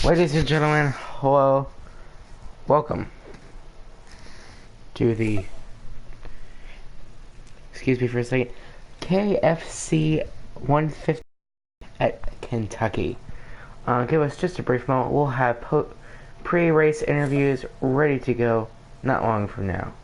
Ladies and gentlemen, hello, welcome to the, excuse me for a second, KFC 150 at Kentucky. Give us just a brief moment. We'll have pre-race interviews ready to go not long from now.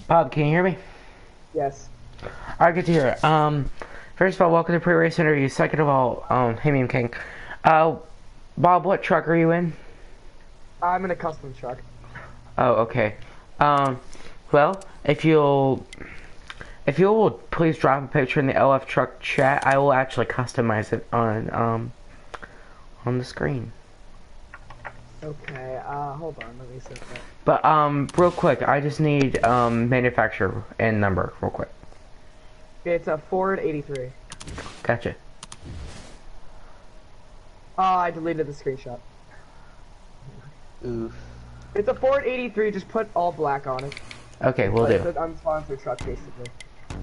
Bob, can you hear me? Yes. Alright, good to hear it. First of all, welcome to pre-race interview. Second of all, hey Meme King. Bob, what truck are you in? I'm in a custom truck. Oh, okay. Well, if you'll please drop a picture in the LF truck chat, I will actually customize it on the screen. Okay, hold on, let me set that. But real quick, I just need manufacturer and number real quick. Okay, it's a Ford 83. Gotcha. Oh, I deleted the screenshot. Oof. It's a Ford 83, just put all black on it. Okay, we'll It's do. an unsponsored truck, basically.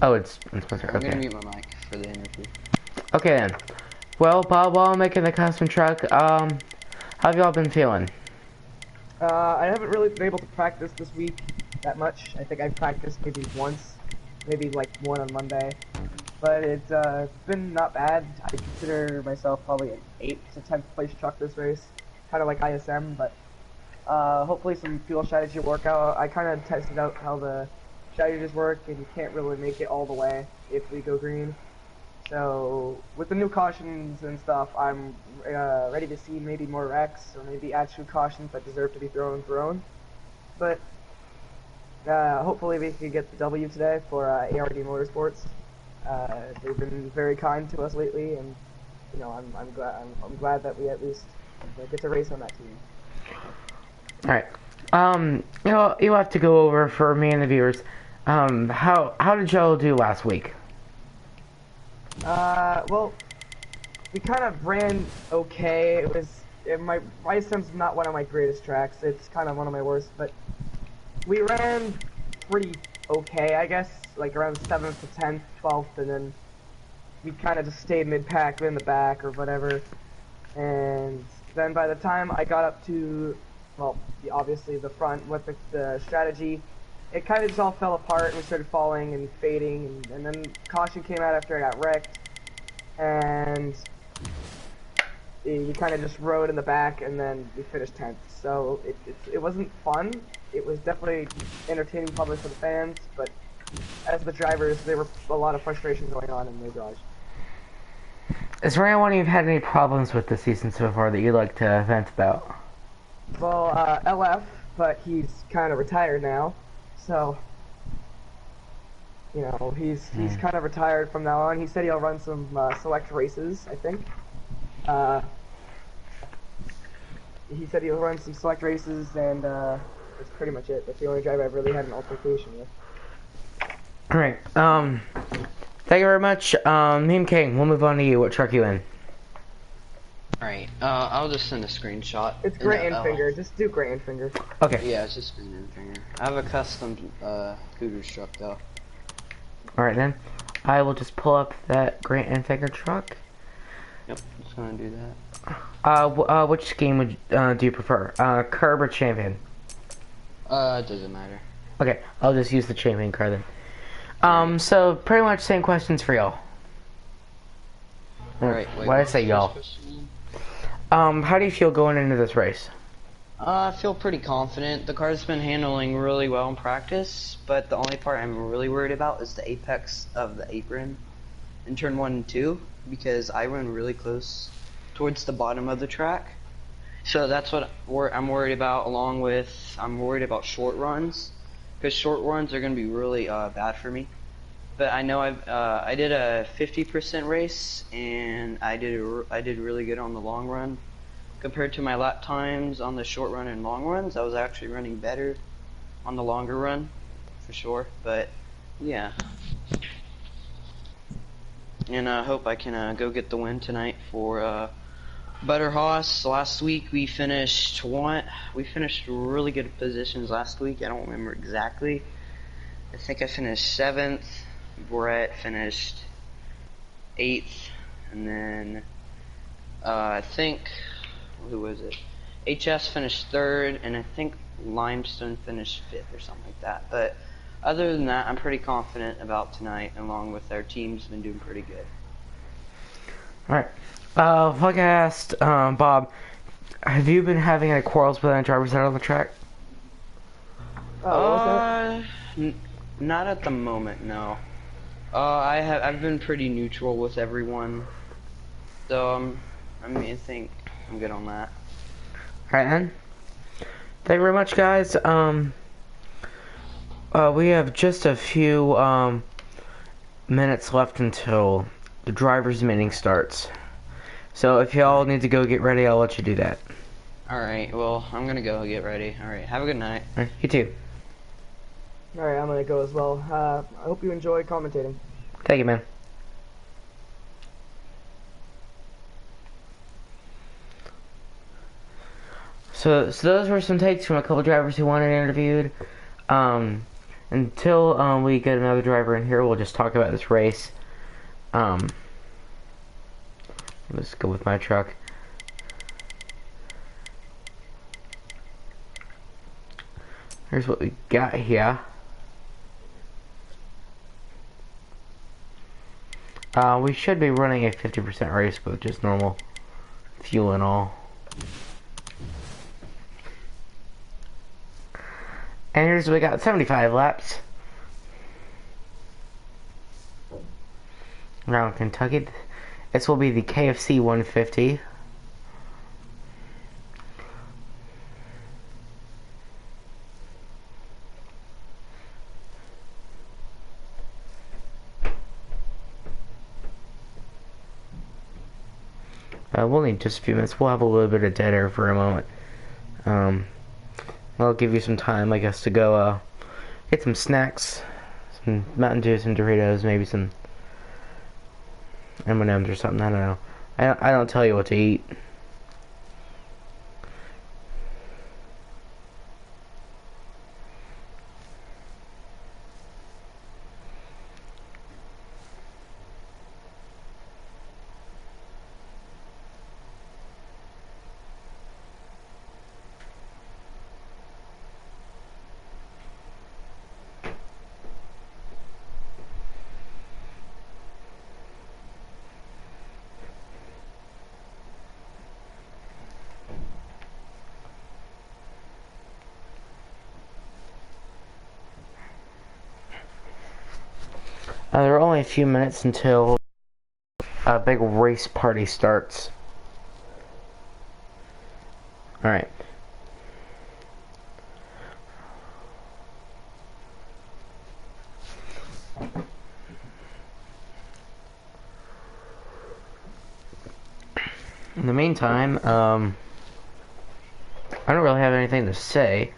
Oh, it's sponsored. I'm gonna Okay. mute my mic for the interview. Okay then. Well, Bob, while I'm making the custom truck, how have y'all been feeling? I haven't really been able to practice this week that much. I think I practiced maybe once, maybe like one on Monday. But it's been not bad. I consider myself probably an 8th to 10th place truck this race. Kind of like ISM, but hopefully some fuel strategy will work out. I kind of tested out how the strategies work, and you can't really make it all the way if we go green. So with the new cautions and stuff, I'm ready to see maybe more wrecks or maybe actual cautions that deserve to be thrown. But hopefully we can get the W today for ARD Motorsports. They've been very kind to us lately, and you know I'm glad that we at least get to race on that team. All right. You'll have to go over for me and the viewers. How did y'all do last week? Well, we kind of ran okay. My ISM's not one of my greatest tracks. It's kind of one of my worst, but we ran pretty okay, I guess, like around 7th to 10th, 12th, and then we kind of just stayed mid-pack in the back or whatever. And then by the time I got up to, well, obviously the front with the strategy, it kind of just all fell apart and we started falling and fading, and then caution came out after I got wrecked, and we kind of just rode in the back, and then we finished 10th. So it wasn't fun. It was definitely entertaining probably for the fans, but as the drivers, there were a lot of frustration going on in the garage. Is there anyone you've had any problems with this season so far that you'd like to vent about? Well, LF, but he's kind of retired now, so you know he's kind of retired from now on. He said he'll run some select races, I think. He said he'll run some select races, and that's pretty much it. That's the only driver I've really had an altercation with. Alright, thank you very much. Meme King, we'll move on to you. What truck you in? Alright, I'll just send a screenshot. It's No, Grant and Finger. Just do Grant and Finger. Okay. yeah, it's just screen and finger. I have a custom, Cougars truck, though. Alright then. I will just pull up that Grant and Finger truck. Yep, just gonna do that. Which game would do you prefer? Curb or Champion? It doesn't matter. Okay, I'll just use the Champion card then. So pretty much same questions for y'all. Alright, wait. Why did I say y'all? How do you feel going into this race? I feel pretty confident. The car's been handling really well in practice, but the only part I'm really worried about is the apex of the apron in turn 1 and 2, because I run really close towards the bottom of the track. So that's what I'm worried about, along with I'm worried about short runs, because short runs are going to be really bad for me. But I know I did a 50% race, and I did really good on the long run. Compared to my lap times on the short run and long runs, I was actually running better on the longer run, for sure. But yeah, and I hope I can go get the win tonight for Butter Hoss. Last week we finished really good positions last week. I don't remember exactly. I think I finished 7th. Brett finished 8th, and then I think, who was it? HS finished 3rd, and I think Limestone finished 5th or something like that. But other than that, I'm pretty confident about tonight, along with our team's been doing pretty good. Alright. Like I asked, Bob, have you been having any quarrels with any drivers out on the track? What was that? Not at the moment, no. I've been pretty neutral with everyone, so I think I'm good on that. Alright then. Thank you very much, guys. We have just a few minutes left until the driver's meeting starts. So if y'all need to go get ready, I'll let you do that. Alright, well, I'm gonna go get ready. Alright, have a good night. Alright, you too. Alright, I'm gonna go as well. I hope you enjoy commentating. Thank you, man. So those were some takes from a couple drivers who wanted interviewed. Until we get another driver in here, we'll just talk about this race. Let's go with my truck. Here's what we got here. We should be running a 50% race with just normal fuel and all. And here's what we got, 75 laps. Around Kentucky. This will be the KFC 150. We'll need just a few minutes. We'll have a little bit of dead air for a moment. I'll give you some time, I guess, to go get some snacks, some Mountain Dew, some Doritos, maybe some M&Ms or something. I don't know. I don't tell you what to eat. There are only a few minutes until a big race party starts. Alright. In the meantime, I don't really have anything to say.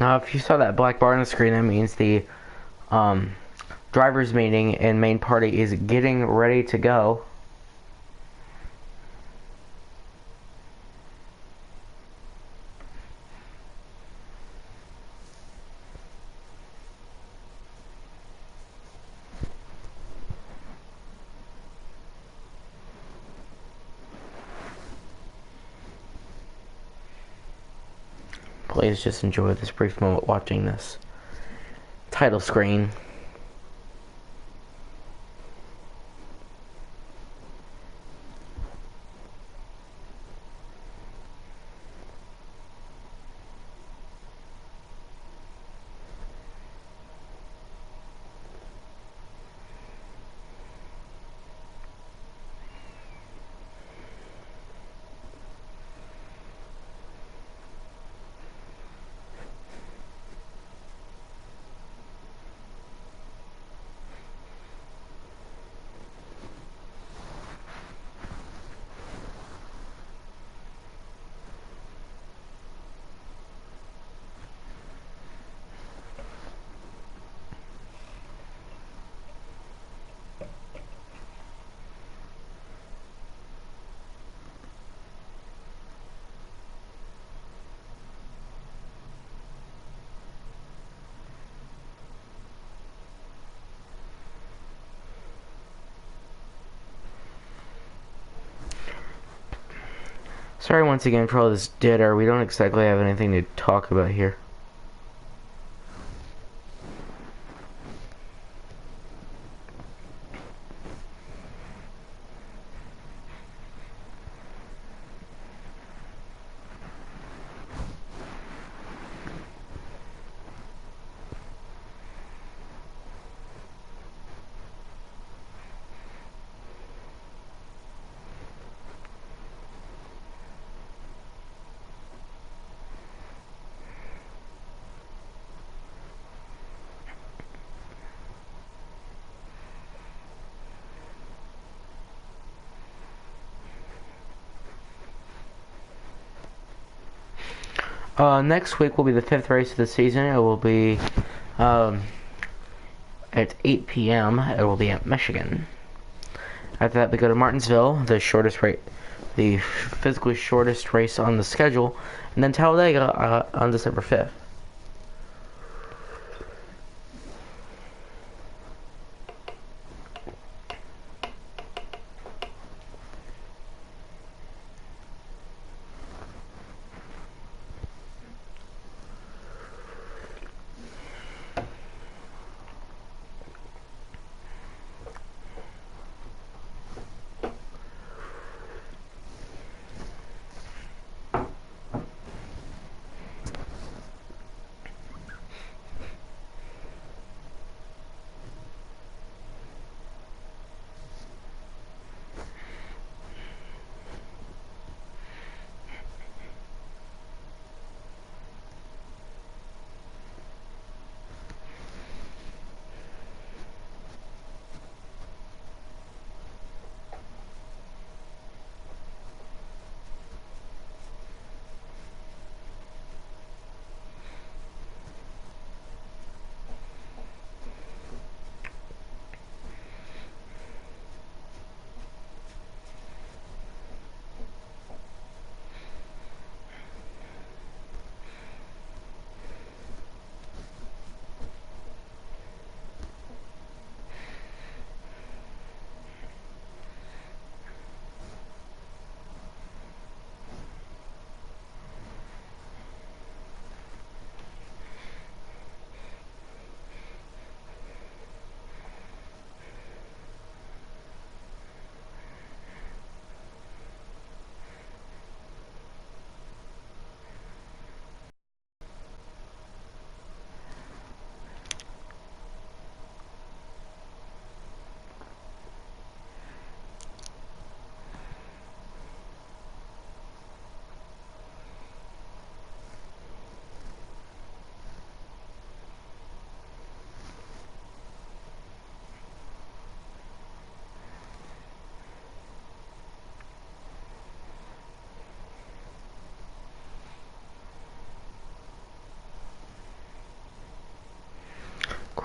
If you saw that black bar on the screen, that means the um, driver's meeting and main party is getting ready to go. Please just enjoy this brief moment watching this title screen. Sorry once again for all this dead air. We don't exactly have anything to talk about here. Next week will be the 5th race of the season. It will be at 8 p.m. It will be at Michigan. After that, we go to Martinsville, the physically shortest race on the schedule, and then Talladega on December 5th.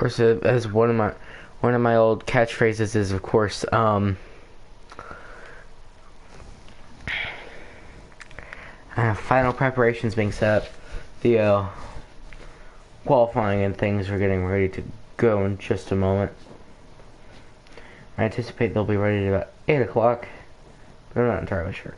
course, as one of my old catchphrases is, of course, final preparations being set up. The qualifying and things are getting ready to go in just a moment. I anticipate they'll be ready at about 8 o'clock, but I'm not entirely sure.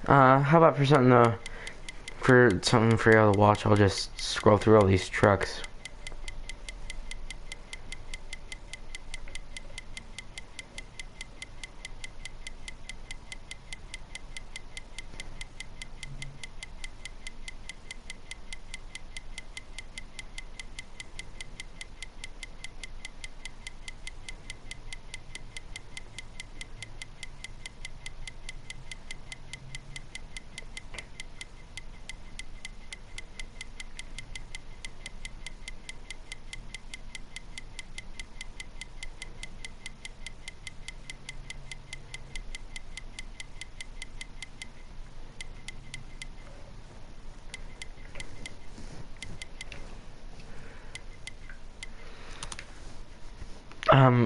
How about for something for y'all to watch? I'll just scroll through all these trucks.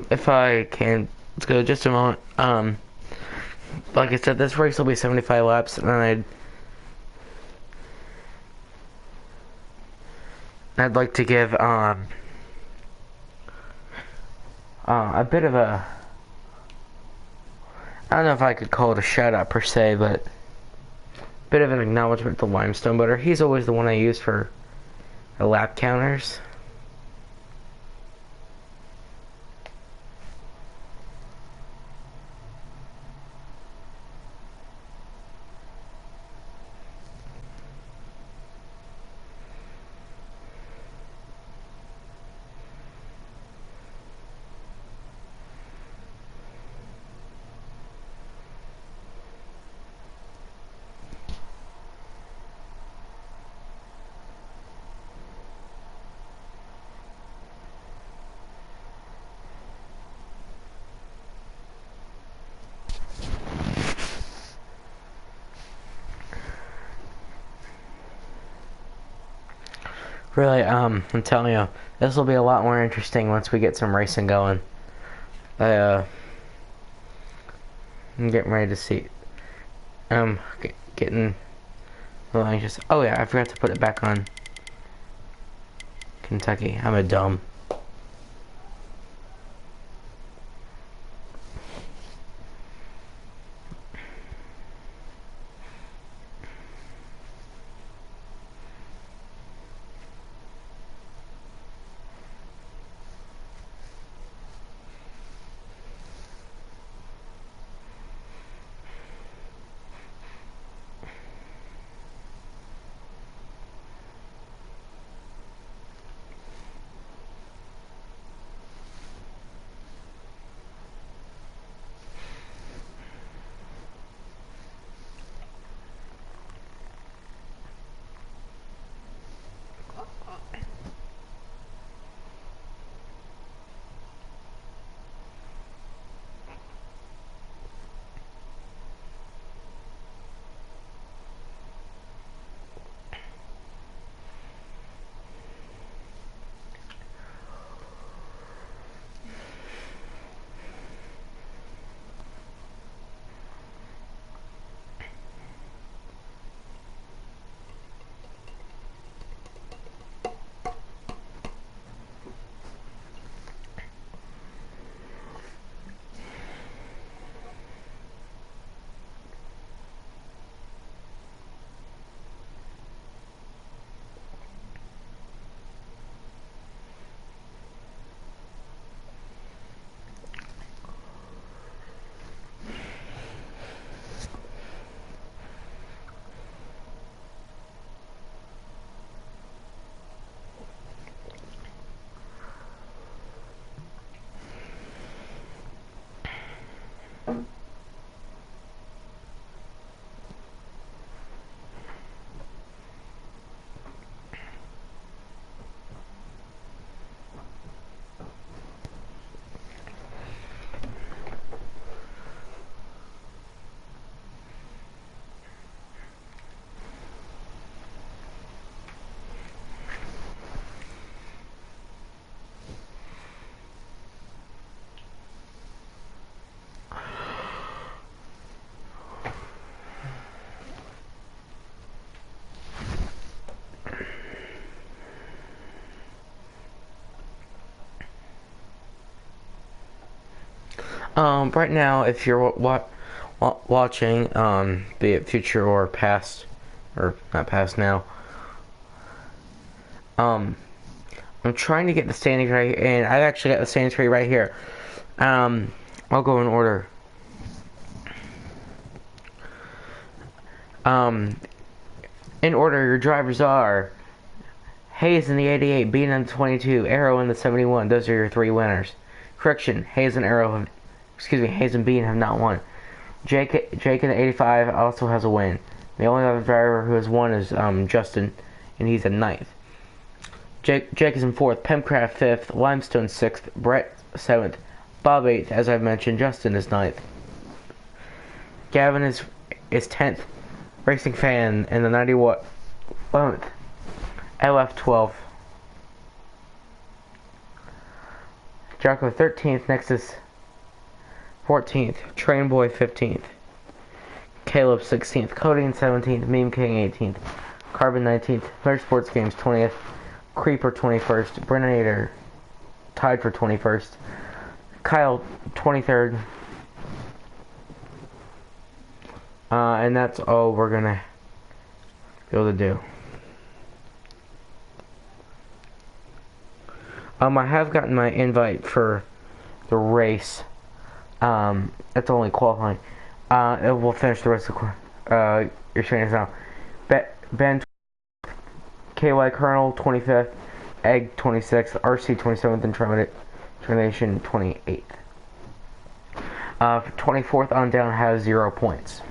If I can, let's go just a moment. Like I said, this race will be 75 laps, and I'd like to give a bit of a, I don't know if I could call it a shout out per se, but a bit of an acknowledgement to Limestone Butter. He's always the one I use for the lap counters. Really, I'm telling you, this will be a lot more interesting once we get some racing going. I'm getting ready to see. Getting a little anxious. Oh yeah, I forgot to put it back on Kentucky. I'm a dumb. Right now, if you're watching, be it future or past, or not past now, um, I'm trying to get the standings right, and I've actually got the standings for you right here. I'll go in order. In order, your drivers are Hayes in the 88, Bean in the 22, Arrow in the 71. Those are your three winners. Correction, Hayes and Bean have not won. Jake in the 85 also has a win. The only other driver who has won is Justin, and he's in ninth. Jake is in fourth, Pemcraft fifth, Limestone sixth, Brett seventh, Bob eighth, as I've mentioned. Justin is ninth. Gavin is 10th. Racing Fan in the 11th. LF 12th. Jocko 13th. Nexus 14th. Train Boy 15th. Caleb 16th. Cody 17th. Meme King 18th. Carbon 19th. Motorsports Games 20th. Creeper 21st. Brennator tied for 21st. Kyle 23rd. And that's all we're gonna be able to do. I have gotten my invite for the race. That's only qualifying. We'll finish the rest of your trainers now. Ben, KY Colonel 25th, Egg 26th, RC 27th, and Termination 28th. 24th on down has 0 points.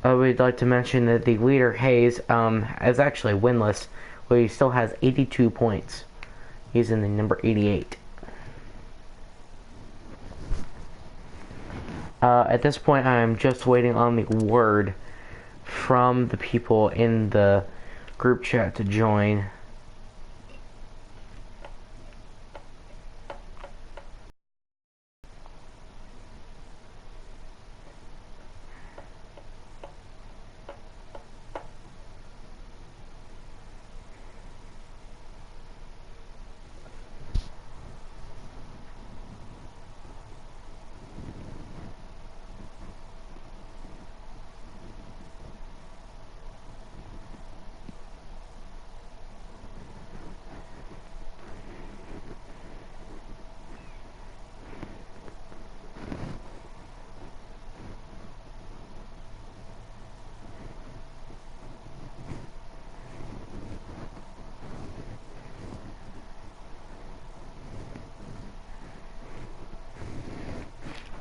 We'd like to mention that the leader, Hayes, is actually winless, but he still has 82 points. He's in the number 88. At this point, I'm just waiting on the word from the people in the group chat to join.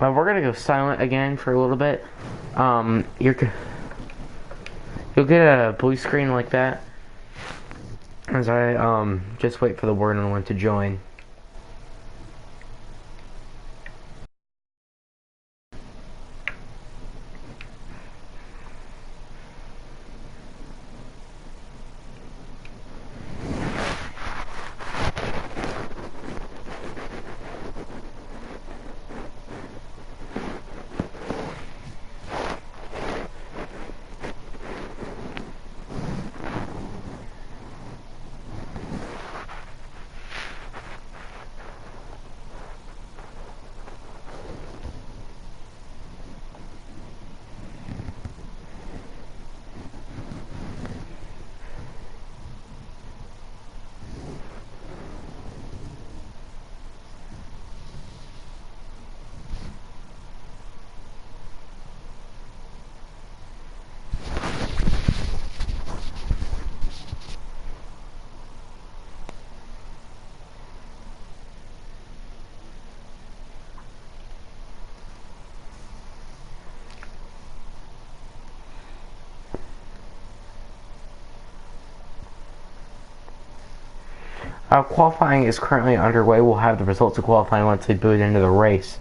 We're gonna go silent again for a little bit. You'll get a blue screen like that as I just wait for the word on when to join. Qualifying is currently underway. We'll have the results of qualifying once they boot into the race.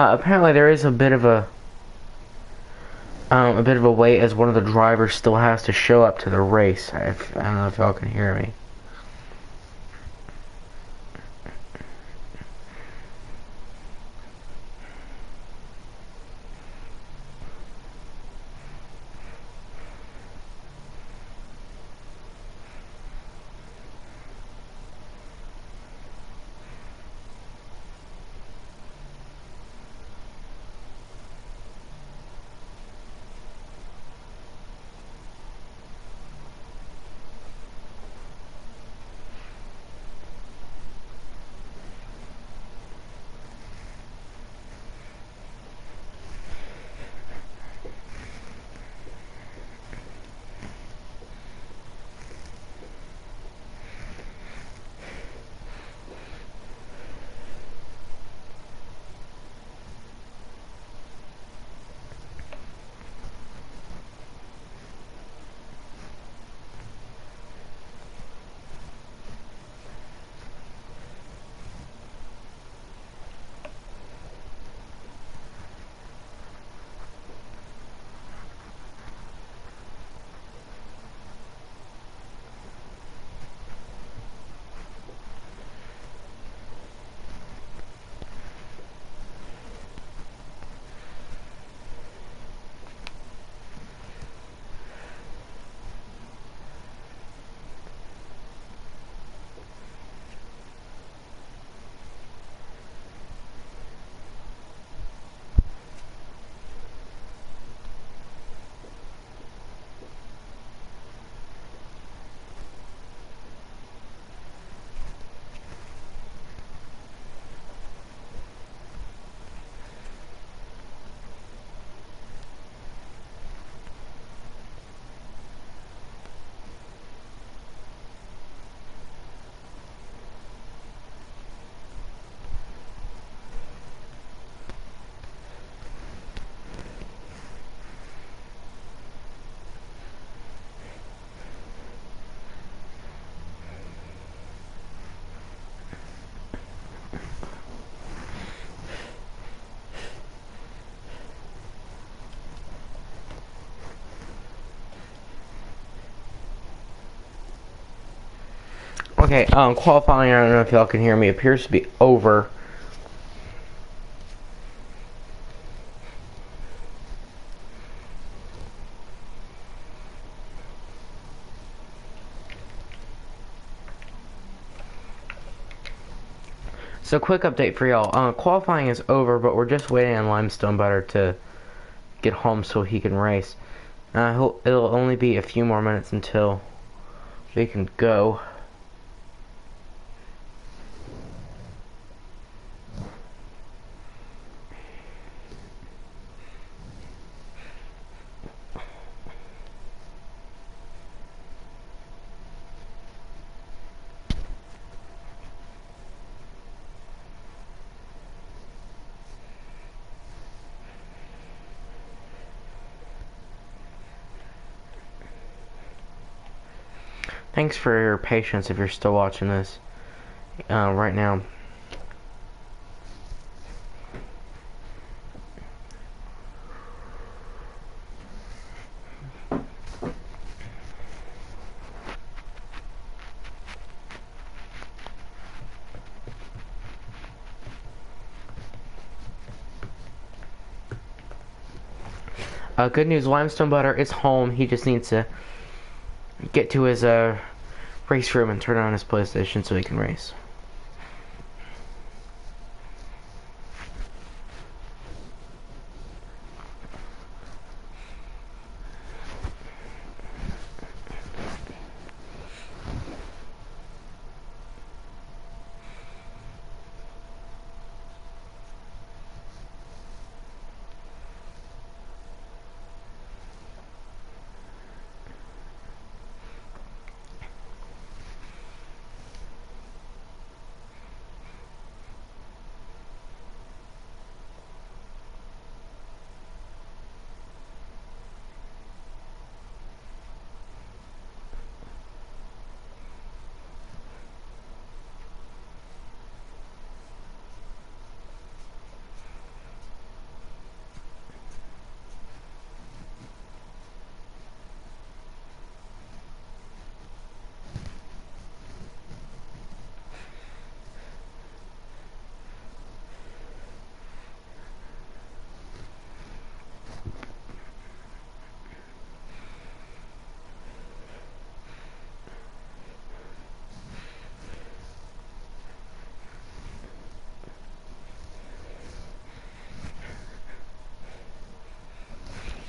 Apparently there is a bit of a wait as one of the drivers still has to show up to the race. I don't know if y'all can hear me. Okay, qualifying, I don't know if y'all can hear me, appears to be over. So quick update for y'all. Qualifying is over, but we're just waiting on Limestone Butter to get home so he can race. It'll only be a few more minutes until we can go. Thanks for your patience if you're still watching this right now. Good news, Limestone Butter is home. He just needs to get to his race room and turn on his PlayStation so he can race.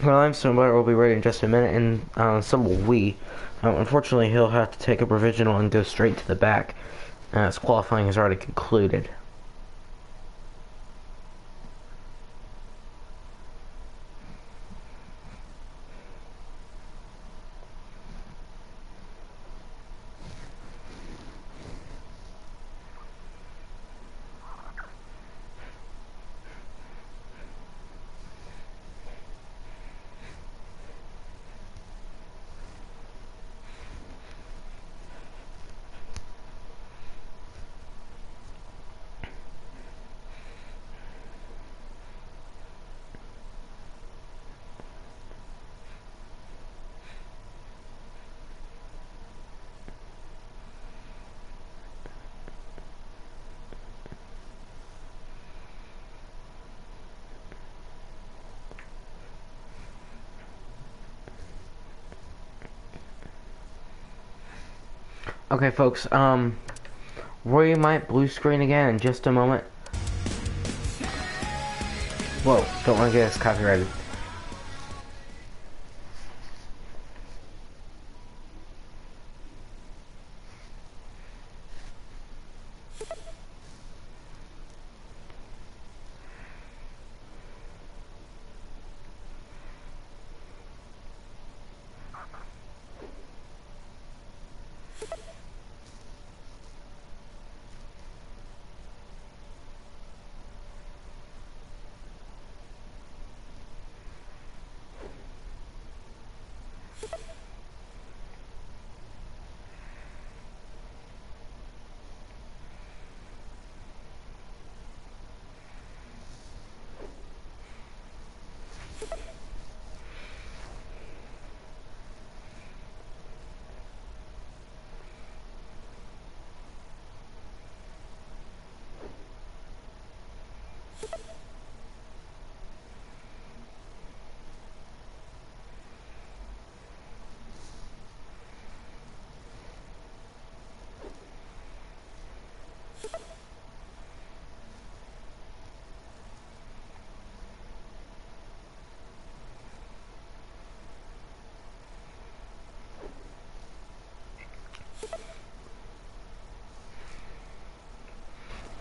Well, I'm Butter will be ready in just a minute, and so will we. Unfortunately, he'll have to take a provisional and go straight to the back, as qualifying has already concluded. Okay, folks, Roy might blue screen again in just a moment. Whoa, don't want to get us copyrighted.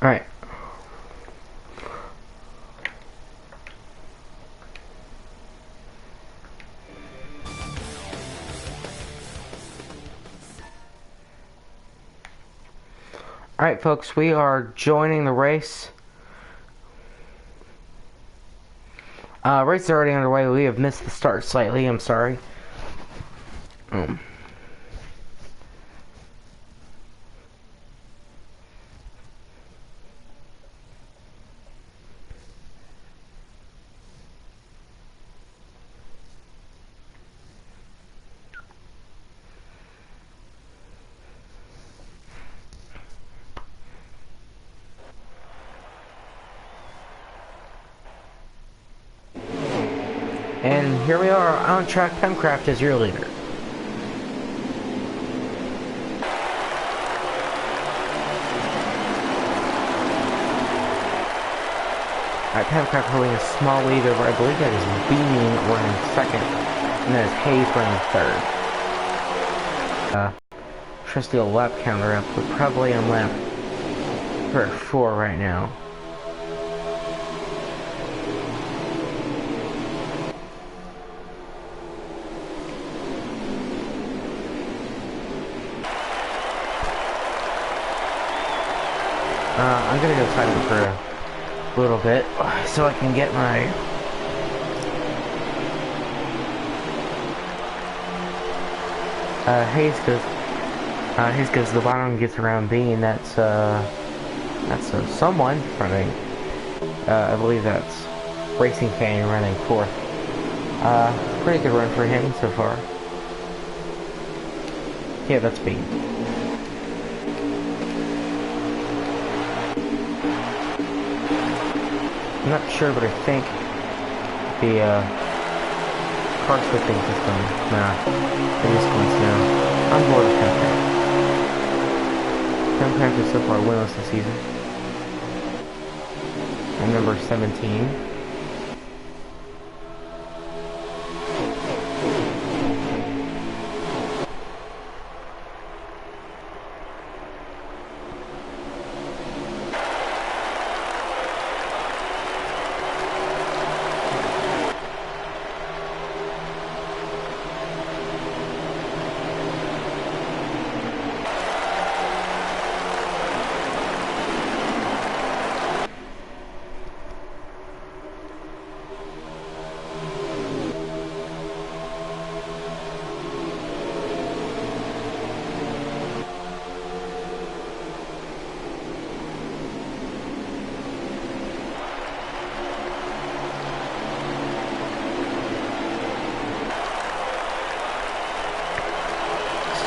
Alright. Alright, folks, we are joining the race. Race is already underway. We have missed the start slightly. I'm sorry. And here we are on track. Timecraft is your leader. Alright, Timecraft holding a small lead over, I believe that is Bean running second, and that is Hayes running third. Trusty old lap counter up. We're probably on lap 4 right now. I'm gonna go silent for a little bit so I can get my Hayes goes to the bottom and gets around Bean. That's someone running. I believe that's Racing Fan running fourth. Pretty good run for him so far. Yeah, that's Bean. I'm not sure, but I think the car switching system, it is going to on board with Timecraft. Timecraft is so far winless this season. And number 17.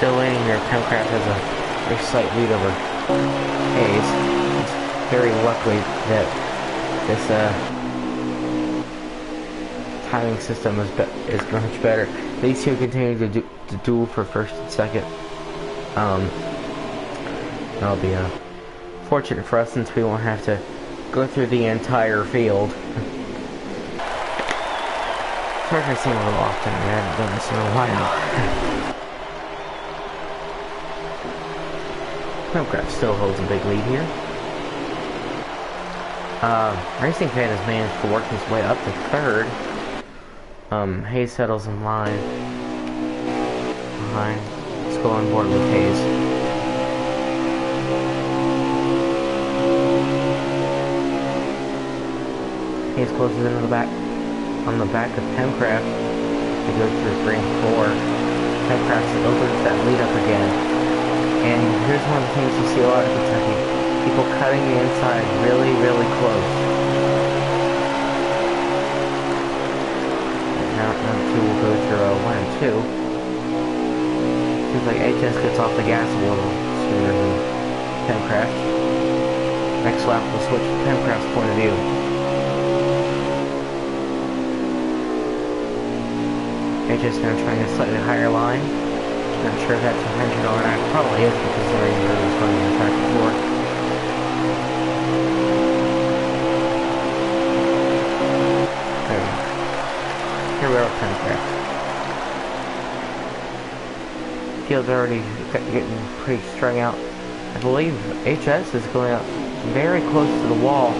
still leading here. Pemcraft has a very slight lead over Hayes. It's very lucky that this timing system is much better. These two continue to duel for first and second. That'll be fortunate for us since we won't have to go through the entire field. Sorry if I seem a little often. I haven't done this in a while. Pemcraft still holds a big lead here. Racing Fan has managed to work his way up to third. Hayes settles in line behind. Let's go on board with Hayes. Hayes closes into the back, on the back of Pemcraft to go through 3 and 4. Pemcraft opens that lead up again. And here's one of the things you see a lot in Kentucky. People cutting the inside really, really close. Now 2 will go through 1 and 2. Seems like HS gets off the gas a little sooner than Pemcraft. Next lap will switch to Pemcraft's point of view. HS now trying a slightly higher line. Not sure if that's intentional or not. It probably is because they're really going to the track before. There we go. Here we are with Pemcraft. Field's already getting pretty strung out. I believe HS is going out very close to the wall.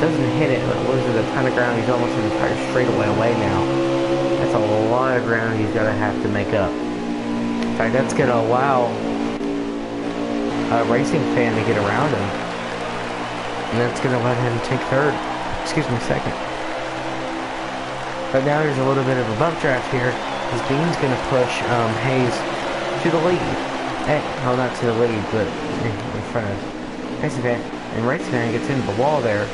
Doesn't hit it, but loses a ton of ground. He's almost an entire straightaway away now. That's a lot of ground he's going to have to make up. In fact, that's going to allow a Racing Fan to get around him. And that's going to let him take second. But now there's a little bit of a bump draft here. Because Bean's going to push Hayes to the lead. Well, not to the lead, but in front of Racing Fan. And Racing Fan gets into the wall there.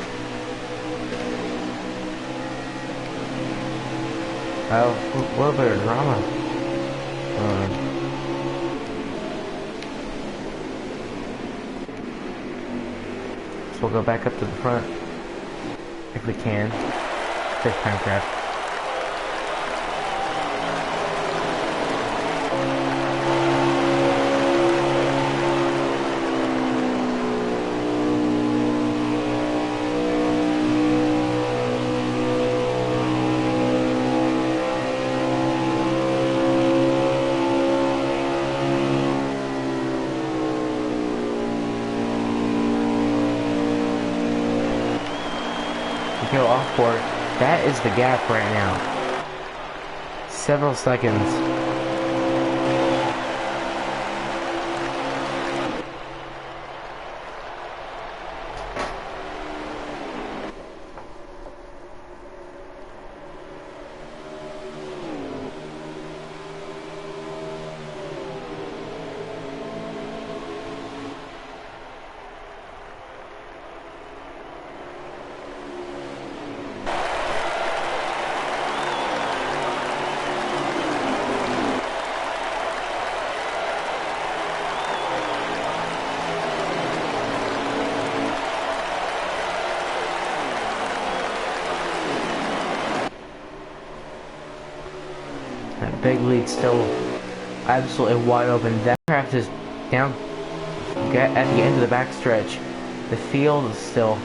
Oh, a little bit of drama. So we'll go back up to the front if we can. There's Pemcraft. Go off board. That is the gap right now. Several seconds. That big lead still absolutely wide open. That craft is down at the end of the backstretch. The field is still,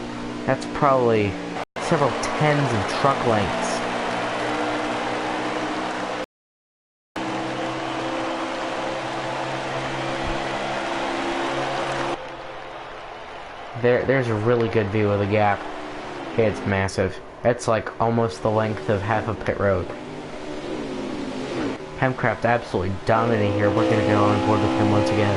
that's probably several tens of truck lengths. There's a really good view of the gap. It's massive. It's like almost the length of half of pit road. Pemcraft absolutely dominating here. We're going to go on board with him once again.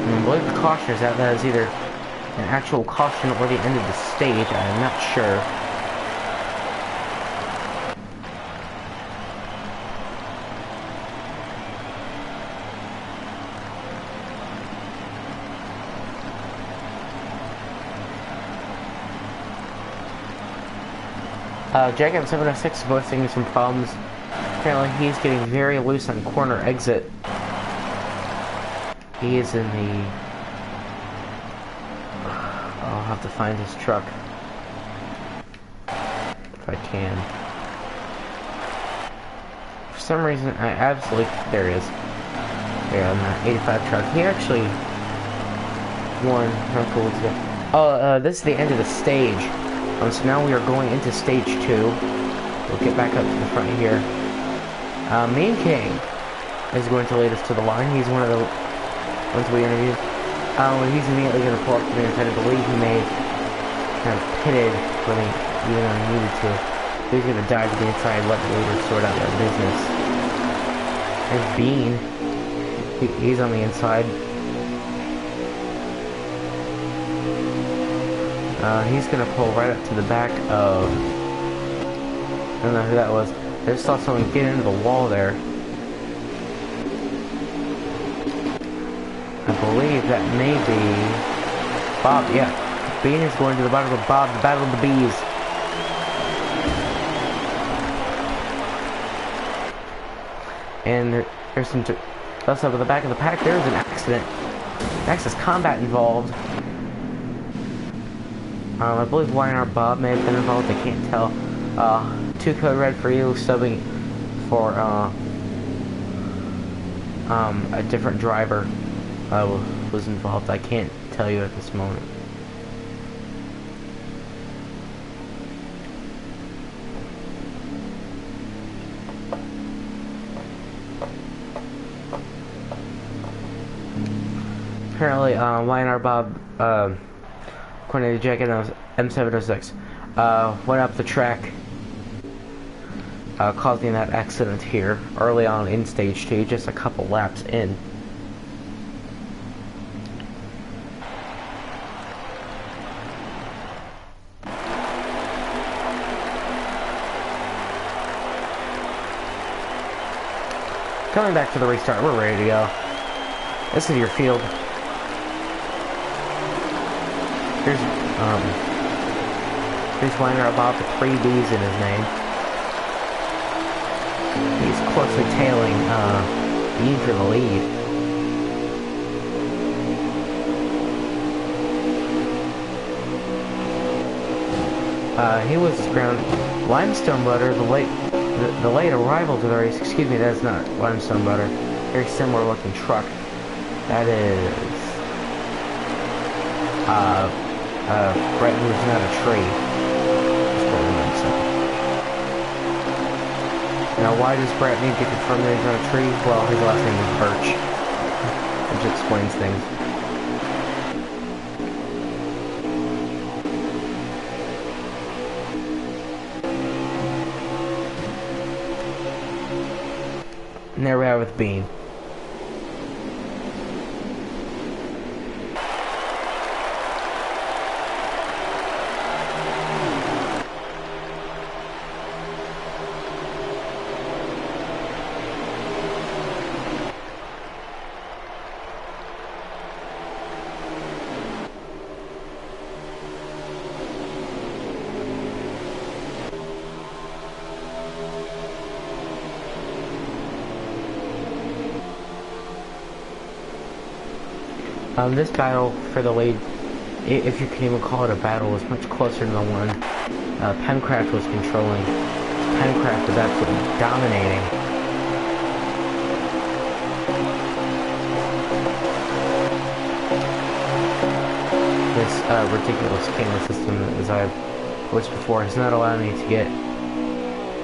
And I believe the caution is out. That is either an actual caution or the end of the stage. I'm not sure. Jacob 706 is voicing some problems. Apparently he's getting very loose on corner exit. He is in the... I'll have to find his truck. If I can. For some reason, I absolutely... There he is. There on that 85 truck. He actually won. How cool is it? Oh, this is the end of the stage. So now we are going into stage 2. We'll get back up to the front here. Mean King is going to lead us to the line. He's one of the ones we interviewed. He's immediately going to pull up to me, and I believe he may have kind of pitted when he even though he needed to. He's going to dive to the inside, let the leader sort out their business. And Bean, he's on the inside. He's going to pull right up to the back of... I don't know who that was. I just saw someone get into the wall there. I believe that may be... Bob, yeah. Bean is going to the bottom of Bob, the Battle of the Bees. And there's some... Plus up at the back of the pack, there's an accident. Axis combat involved. I believe Lionheart Bob may have been involved, I can't tell. 2 code red for you, subbing for a different driver was involved. I can't tell you at this moment. Apparently, Lionheart Bob, according to Jack M706, went up the track, causing that accident here early on in stage 2, just a couple laps in. Coming back to the restart, we're ready to go. This is your field. Here's Lionheart Bob with 3 B's in his name. He's closely tailing Bean for the lead. He was ground Limestone Butter, the late arrival to the race. Excuse me, that's not Limestone Butter. Very similar looking truck. That is Brett moves not a tree. Now, why does Brett need to confirm that he's not a tree? Well, his last name is Birch, which explains things. And there we are with Bean. This battle for the lead, if you can even call it a battle, was much closer than the one Pencraft was controlling. Pencraft was absolutely dominating. This ridiculous camera system, as I've voiced before, has not allowed me to get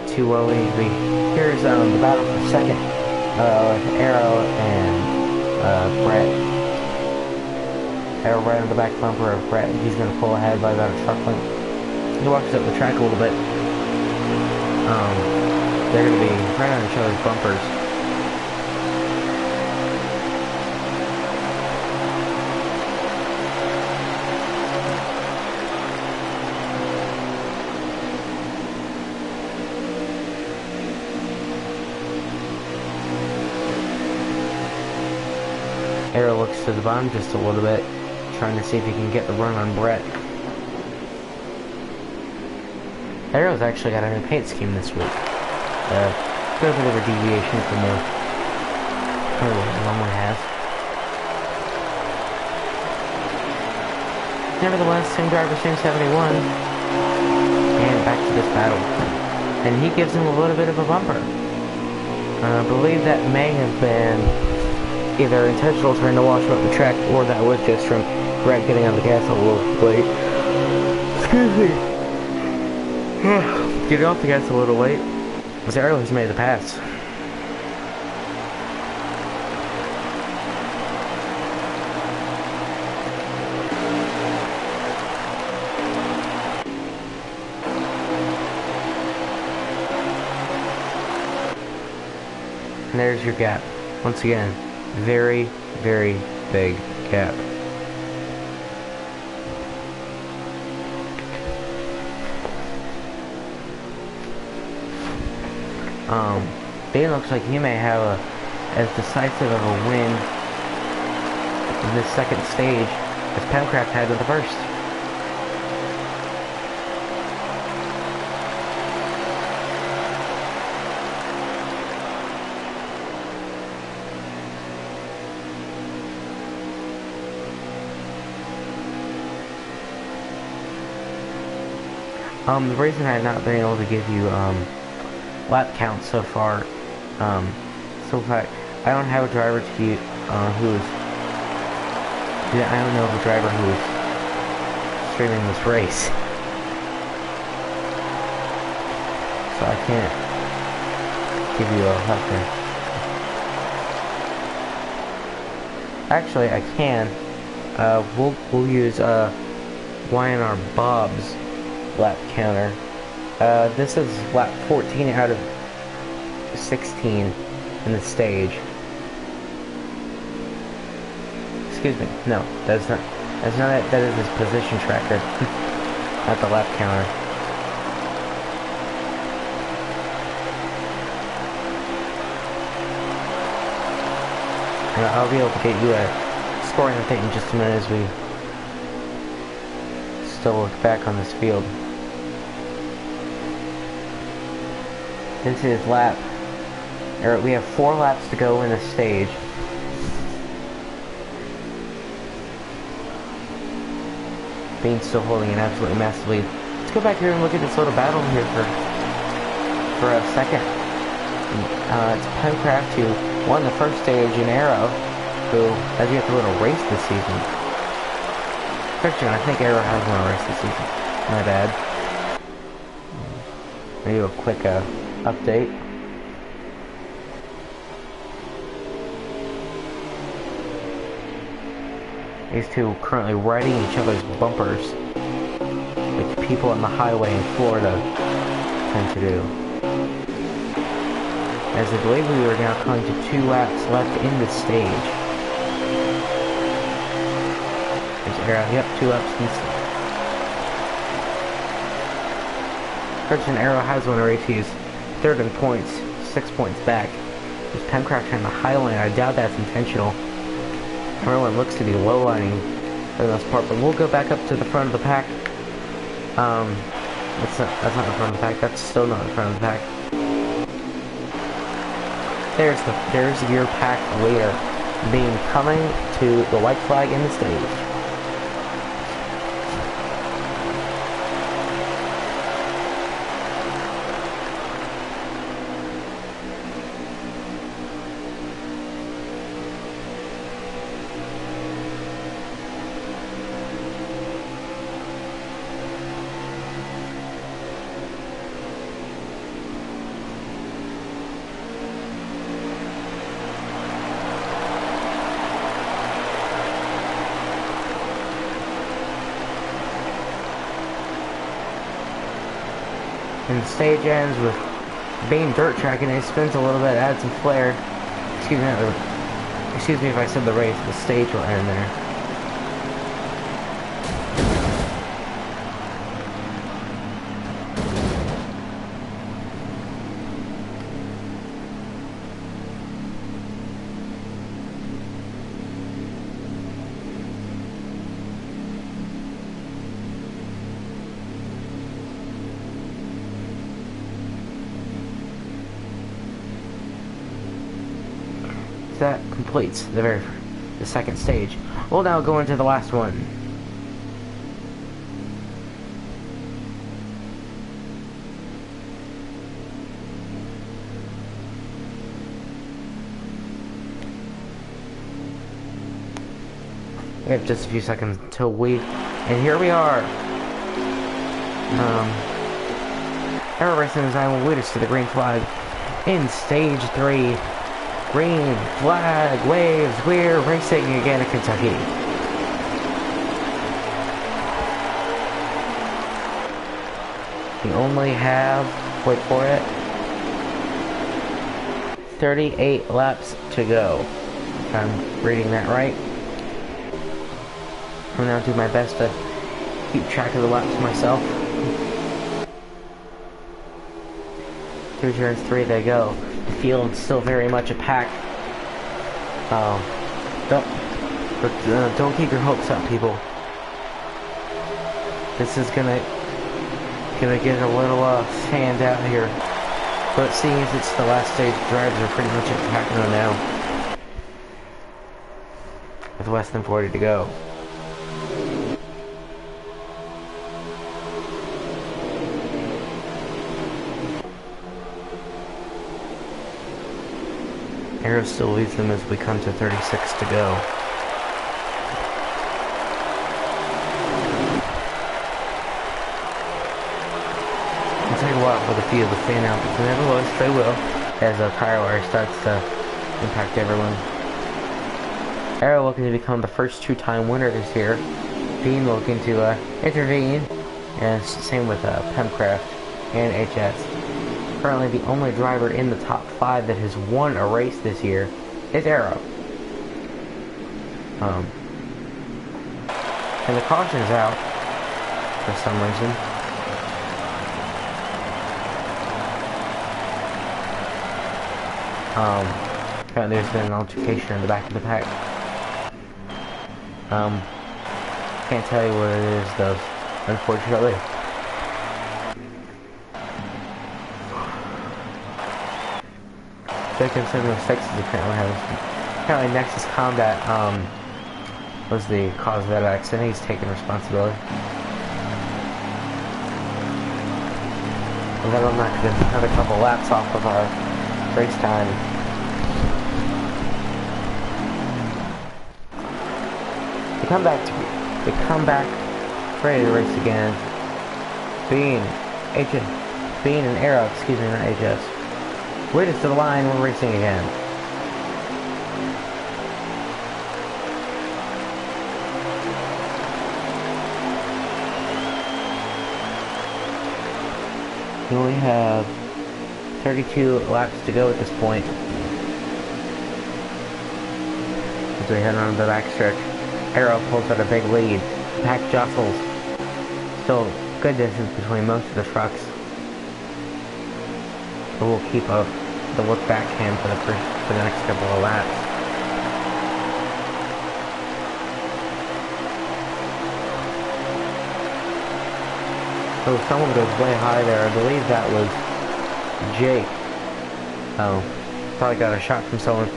too where we need to be. Here's the battle for second with Arrow and Brett. Arrow right on the back bumper of Brett. He's going to pull ahead by about a truck length. He walks up the track a little bit. They're going to be right on each other's bumpers. Arrow looks to the bottom just a little bit, trying to see if he can get the run on Brett. Arrow's actually got a new paint scheme this week. A little bit of a deviation from the what it normally has. Nevertheless, same driver, same 71. And back to this battle. And he gives him a little bit of a bumper. I believe that may have been either intentional trying to wash up the track, or that was just from Greg getting on the gas a little late. Excuse me. Getting off the gas a little late. As Arrow has made the pass. And there's your gap. Once again, very, very big gap. Dane looks like he may have as decisive of a win in this second stage as Pemcraft had in the first. The reason I have not been able to give you lap count so far, so fact I don't have a driver to use, I don't know of a driver who is streaming this race, so I can't give you a lap count. Actually, I can. We'll use YNR Bob's lap counter. This is lap 14 out of 16 in the stage. Excuse me. No, that's not it. That is his position tracker, not the lap counter. And I'll be able to get you a scoring update in just a minute as we still look back on this field. This is lap, we have 4 laps to go in the stage. Bean's still holding an absolutely massive lead. Let's go back here and look at this little battle here for a second. It's Pemcraft who won the first stage in Arrow, who has yet to win a race this season. Actually, I think Arrow has won a race this season. My bad. Maybe a quick update. These two currently riding each other's bumpers, like people on the highway in Florida tend to do. As I believe we are now coming to 2 laps left in the stage. There's Arrow, yep, 2 laps in the stage. Christian Arrow has won a race. He's 3rd in points, 6 points back. There's Pemcraft trying to highline. I doubt that's intentional. Everyone looks to be low-lining for the most part, but we'll go back up to the front of the pack. That's not the front of the pack. That's still not the front of the pack. There's your pack leader being coming to the white flag in the stage. And the stage ends with Bane dirt tracking. It spins a little bit, adds some flair. Excuse me if I said the race. The stage will end there. So that completes the second stage. We'll now go into the last one. We have just a few seconds until and here we are. Aero Racing Design will lead us to the green flag in stage 3. Green flag waves, we're racing again in Kentucky. We only have, wait for it, 38 laps to go. If I'm reading that right. I'm going to do my best to keep track of the laps myself. 2 turns, 3 they go. The field's still very much a pack. Don't keep your hopes up, people. This is gonna get a little fanned out here. But seeing as it's the last stage, drivers are pretty much at pack mode now. With less than 40 to go. Aero still leads them as we come to 36 to go. It'll take a while for the field to fan out, but nevertheless they will, as a tire wear starts to impact everyone. Aero looking to become the first 2-time winner this year. Bean looking to intervene, and same with Pemcraft and HS. Currently, the only driver in the top 5 that has won a race this year is Aero. And the caution is out for some reason. Apparently there's been an altercation in the back of the pack. Can't tell you what it is though, unfortunately. Jacob 706 is apparently Nexus Combat was the cause of that accident. He's taking responsibility. And that'll knock another couple laps off of our race time. They come back ready to race again. Bean and Aero, excuse me, not HS. Lead us to the line, we're racing again. We only have 32 laps to go at this point. As we head on the backstretch, Aero pulls out a big lead. Pack jostles. Still good distance between most of the trucks. But we'll keep the look back cam for the next couple of laps. Oh, someone goes way high there. I believe that was Jake. Oh, probably got a shot from someone.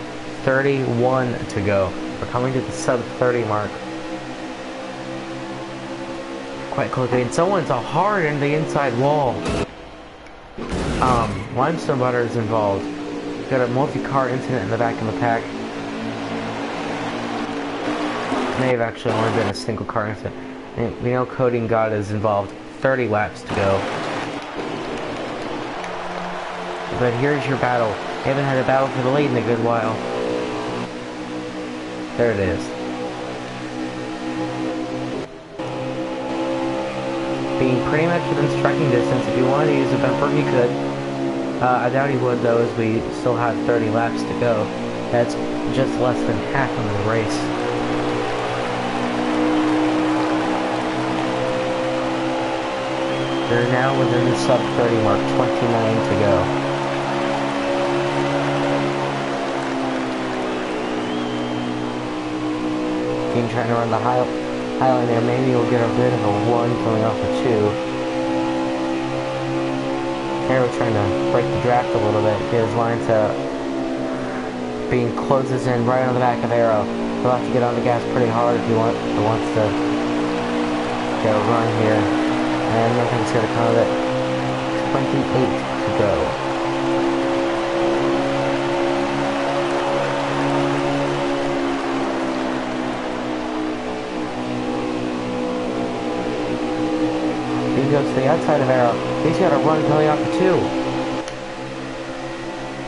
31 to go. We're coming to the sub 30 mark. Quite quickly, and someone's hard in the inside wall. Limestone Butter is involved. Got a multi-car incident in the back of the pack. May have actually only been a single car incident. And we know Coding God is involved. 30 laps to go. But here's your battle. You haven't had a battle for the lead in a good while. There it is. Being pretty much within striking distance. If you wanted to use a bumper, you could. I doubt he would though, as we still have 30 laps to go. That's just less than half of the race. They're now within the sub 30 mark, 29 to go. Being trying to run the high line there, maybe we'll get a bit of a 1 coming off a 2. Aero trying to break the draft a little bit, get his line set up. Bean closes in right on the back of Arrow. He'll have to get on the gas pretty hard if he wants to get a run here. And nothing's going to come of it. 28 to go. He goes to the outside of Arrow. He's got a run coming off the 2.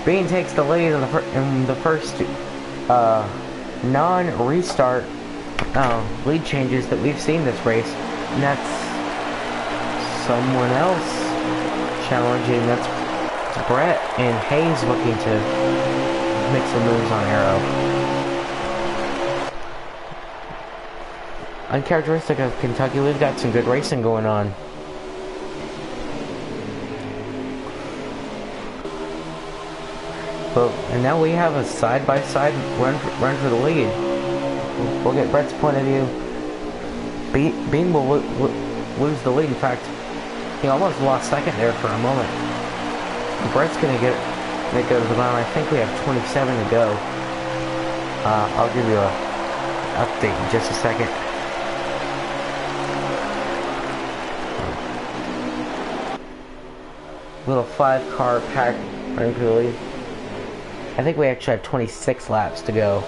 Bean takes the lead in the first non-restart lead changes that we've seen this race, and that's someone else challenging. That's Brett and Hayes looking to make some moves on Arrow. Uncharacteristic of Kentucky, we've got some good racing going on. And now we have a side-by-side run for the lead. We'll get Brett's point of view. Bean will lose the lead. In fact, he almost lost second there for a moment. Brett's gonna make it to the line. I think we have 27 to go. I'll give you an update in just a second. Little 5-car pack running for the lead. I think we actually have 26 laps to go.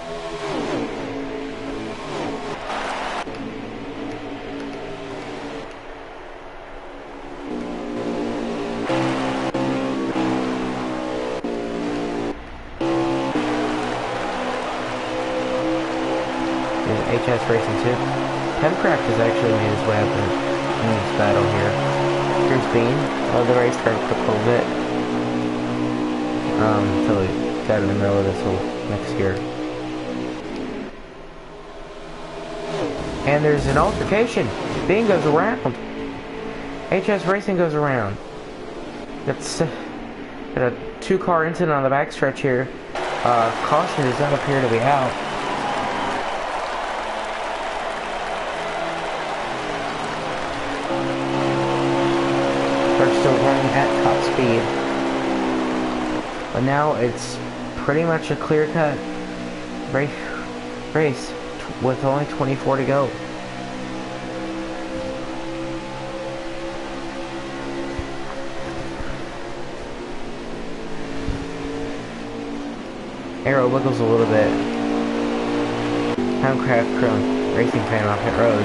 There's HS Racing too. Hemcraft has actually made his way up in this battle here. Here's Bean. Oh, the race car took a little bit. Until he got in the middle of this whole next gear. And there's an altercation. Bean goes around. HS Racing goes around. That's got a 2-car incident on the backstretch here. Caution does not appear to be out. They're still running at top speed. But now it's pretty much a clear-cut race with only 24 to go. Arrow wiggles a little bit. Houndcraft curling racing fan off pit road.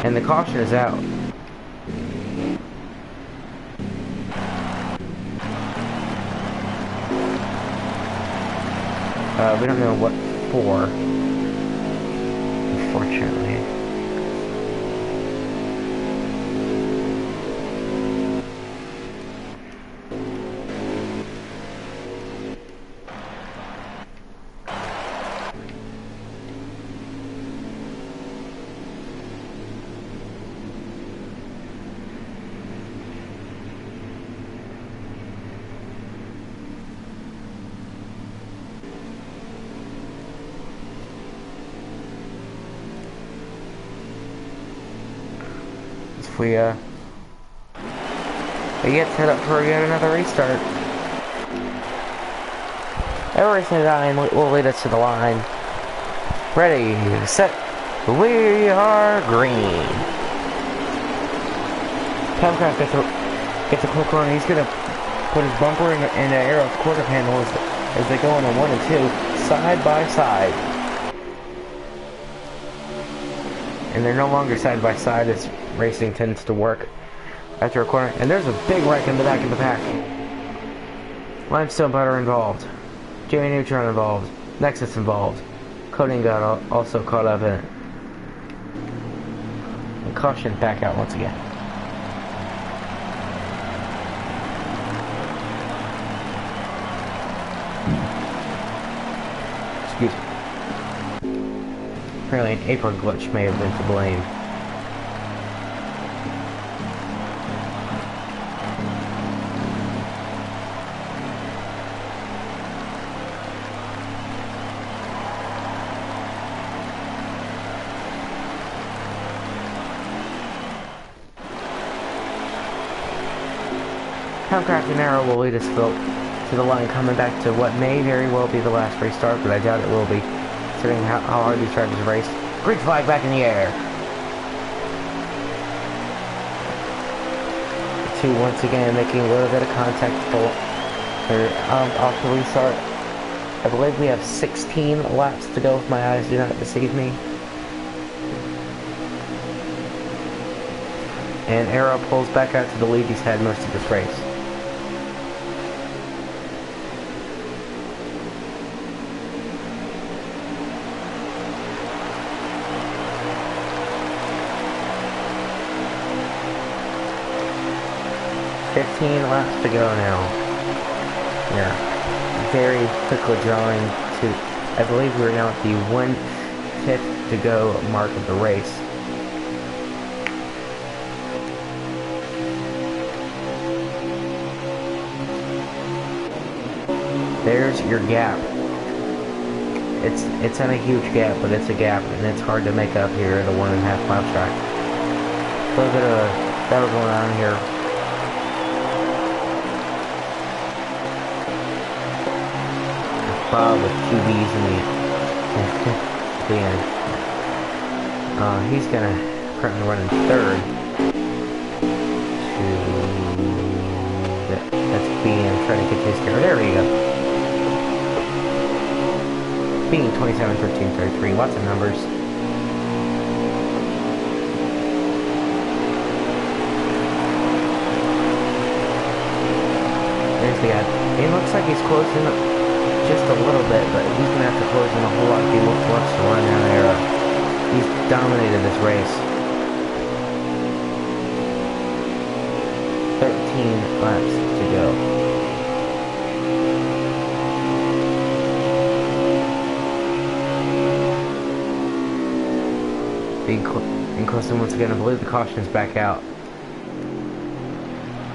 And the caution is out. We don't know what for, unfortunately. We get set up for yet another restart. Everything line will lead us to the line. Ready, set, we are green. Tomcraft gets a quick run. He's gonna put his bumper in the Arrow's quarter panel as they go on a 1 and 2 side by side. And they're no longer side by side as racing tends to work after a corner. And there's a big wreck in the back of the pack. Limestone Butter involved. Jimmy Neutron involved. Nexus involved. Coating got also caught up in it. And caution back out once again. Excuse me. Apparently an apron glitch may have been to blame. Houndcraft and Arrow will lead us to to the line, coming back to what may very well be the last restart, but I doubt it will be, considering how hard these drivers raced. Green flag back in the air. The two once again making a little bit of contact off the restart. I believe we have 16 laps to go if my eyes do not deceive me. And Arrow pulls back out to the lead he's had most of this race. Laps to go now. Yeah. Very quickly drawing to, I believe we're now at the 1/5 to go mark of the race. There's your gap. It's not a huge gap, but it's a gap, and it's hard to make up here at a 1.5 mile track. A little bit of battle going on here. Bob with QBs in the end. He's gonna currently run in third. That's BM trying to get his care. There we go. Being 27, 13, 33. Lots of numbers. There's the guy. It looks like he's closing up just a little bit, but he's going to have to close in a whole lot if he wants to run down there. He's dominated this race. 13 laps to go. Being close to once again, I believe the caution is back out.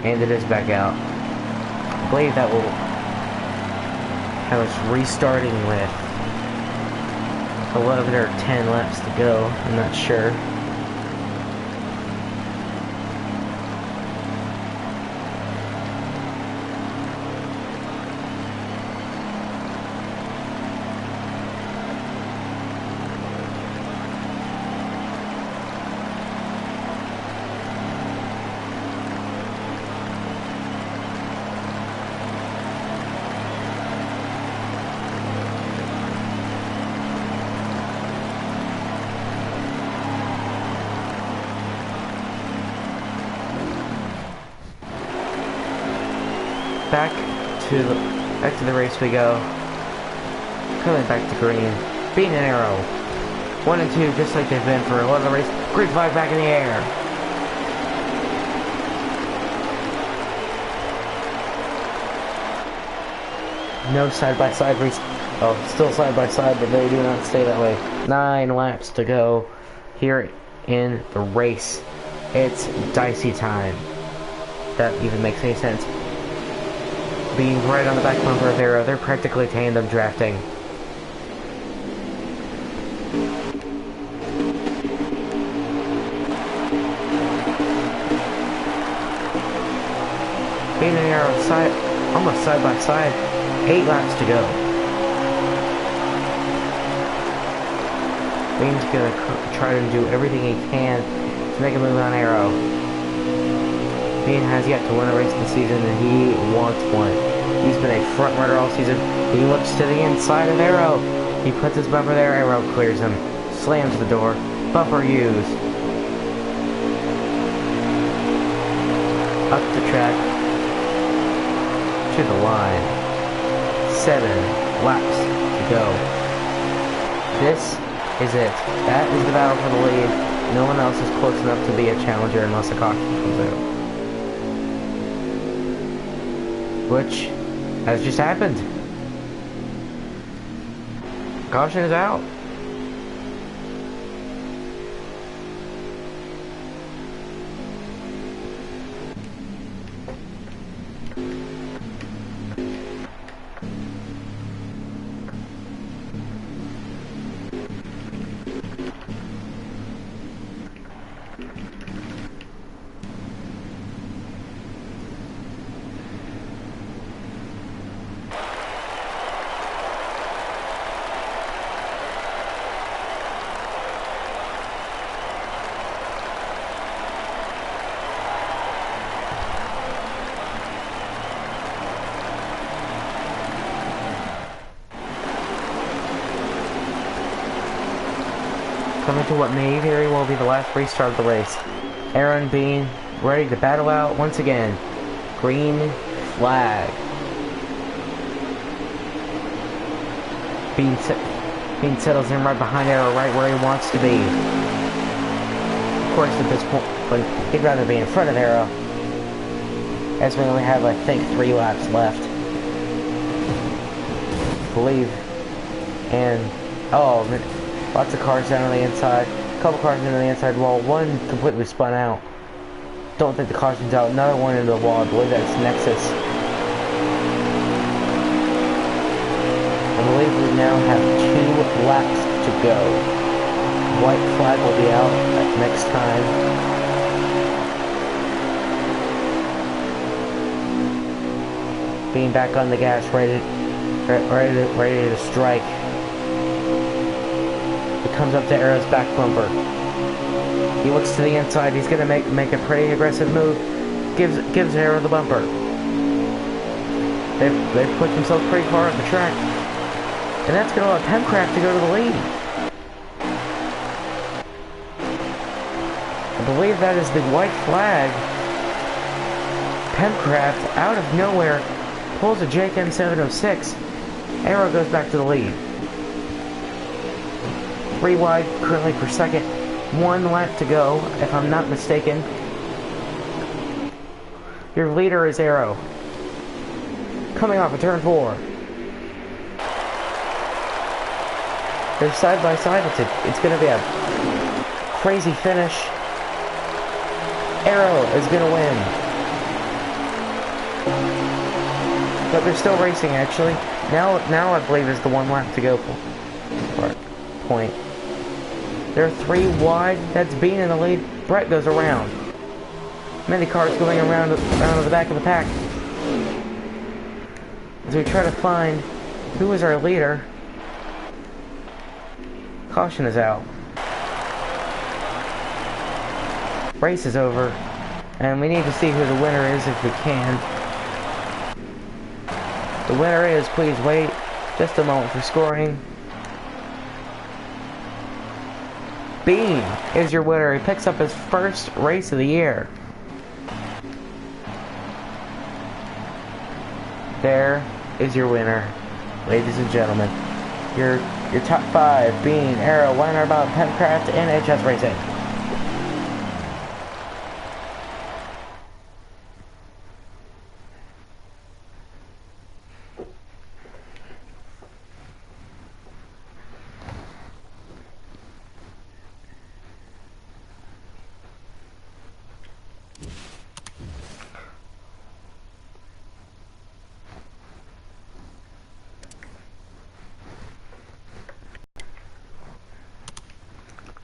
And it is back out. I believe that will have us restarting with 11 or 10 laps to go. I'm not sure. Back to the race we go. Coming back to green. Being an arrow. 1 and 2, just like they've been for a lot of the race. Green flag back in the air. No side-by-side race. Oh, still side-by-side, but they do not stay that way. 9 laps to go here in the race. It's dicey time. That even makes any sense. Being right on the back bumper of Arrow, they're practically tandem drafting. Being an Arrow side, almost side by side, 8 laps to go. Bean's gonna try to do everything he can to make a move on Arrow. Bean has yet to win a race this season, and he wants one. He's been a front runner all season. He looks to the inside of Arrow. He puts his bumper there. Arrow clears him. Slams the door. Bumper used. Up the track. To the line. 7 laps to go. This is it. That is the battle for the lead. No one else is close enough to be a challenger unless a caution comes out. Which has just happened. Caution is out. Coming to what may very well be the last restart of the race. Aaron Bean ready to battle out once again. Green flag. Bean settles in right behind Arrow, right where he wants to be. Of course, at this point, but he'd rather be in front of Arrow, as we only have, I think, 3 laps left. I believe. And, oh, lots of cars down on the inside. A couple cars into the inside wall. One completely spun out. Don't think the caution's out. Another one into the wall. I believe that's Nexus. I believe we now have 2 laps to go. White flag will be out next time. Being back on the gas, ready to strike. It comes up to Arrow's back bumper. He looks to the inside. He's gonna make a pretty aggressive move. Gives Arrow the bumper. They've put themselves pretty far up the track. And that's going to allow Pemcraft to go to the lead. I believe that is the white flag. Pemcraft, out of nowhere, pulls a Jake M706. Arrow goes back to the lead. 3 wide currently for second. 1 lap to go, if I'm not mistaken. Your leader is Arrow. Coming off of turn 4. They're side by side. It's going to be a crazy finish. Arrow is going to win. But they're still racing, actually. Now I believe is the 1 lap to go point. They're 3 wide. That's Bean in the lead. Brett goes around. Many cars going around to the back of the pack. As we try to find who is our leader. Caution is out. Race is over. And we need to see who the winner is if we can. The winner is, please wait just a moment for scoring. Bean is your winner. He picks up his first race of the year. There is your winner, ladies and gentlemen. Your top 5 being Arrow, Wineabout, Pemcraft, and HS Racing.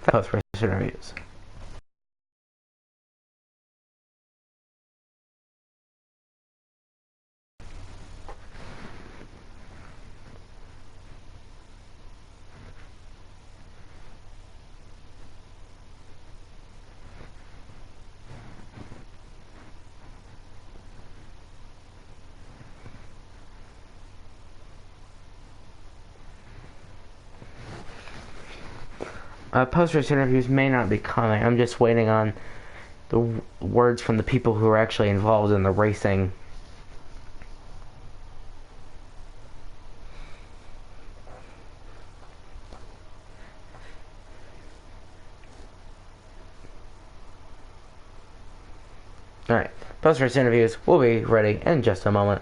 Post-race interviews. Post-race interviews may not be coming. I'm just waiting on the words from the people who are actually involved in the racing. Alright, post-race interviews will be ready in just a moment.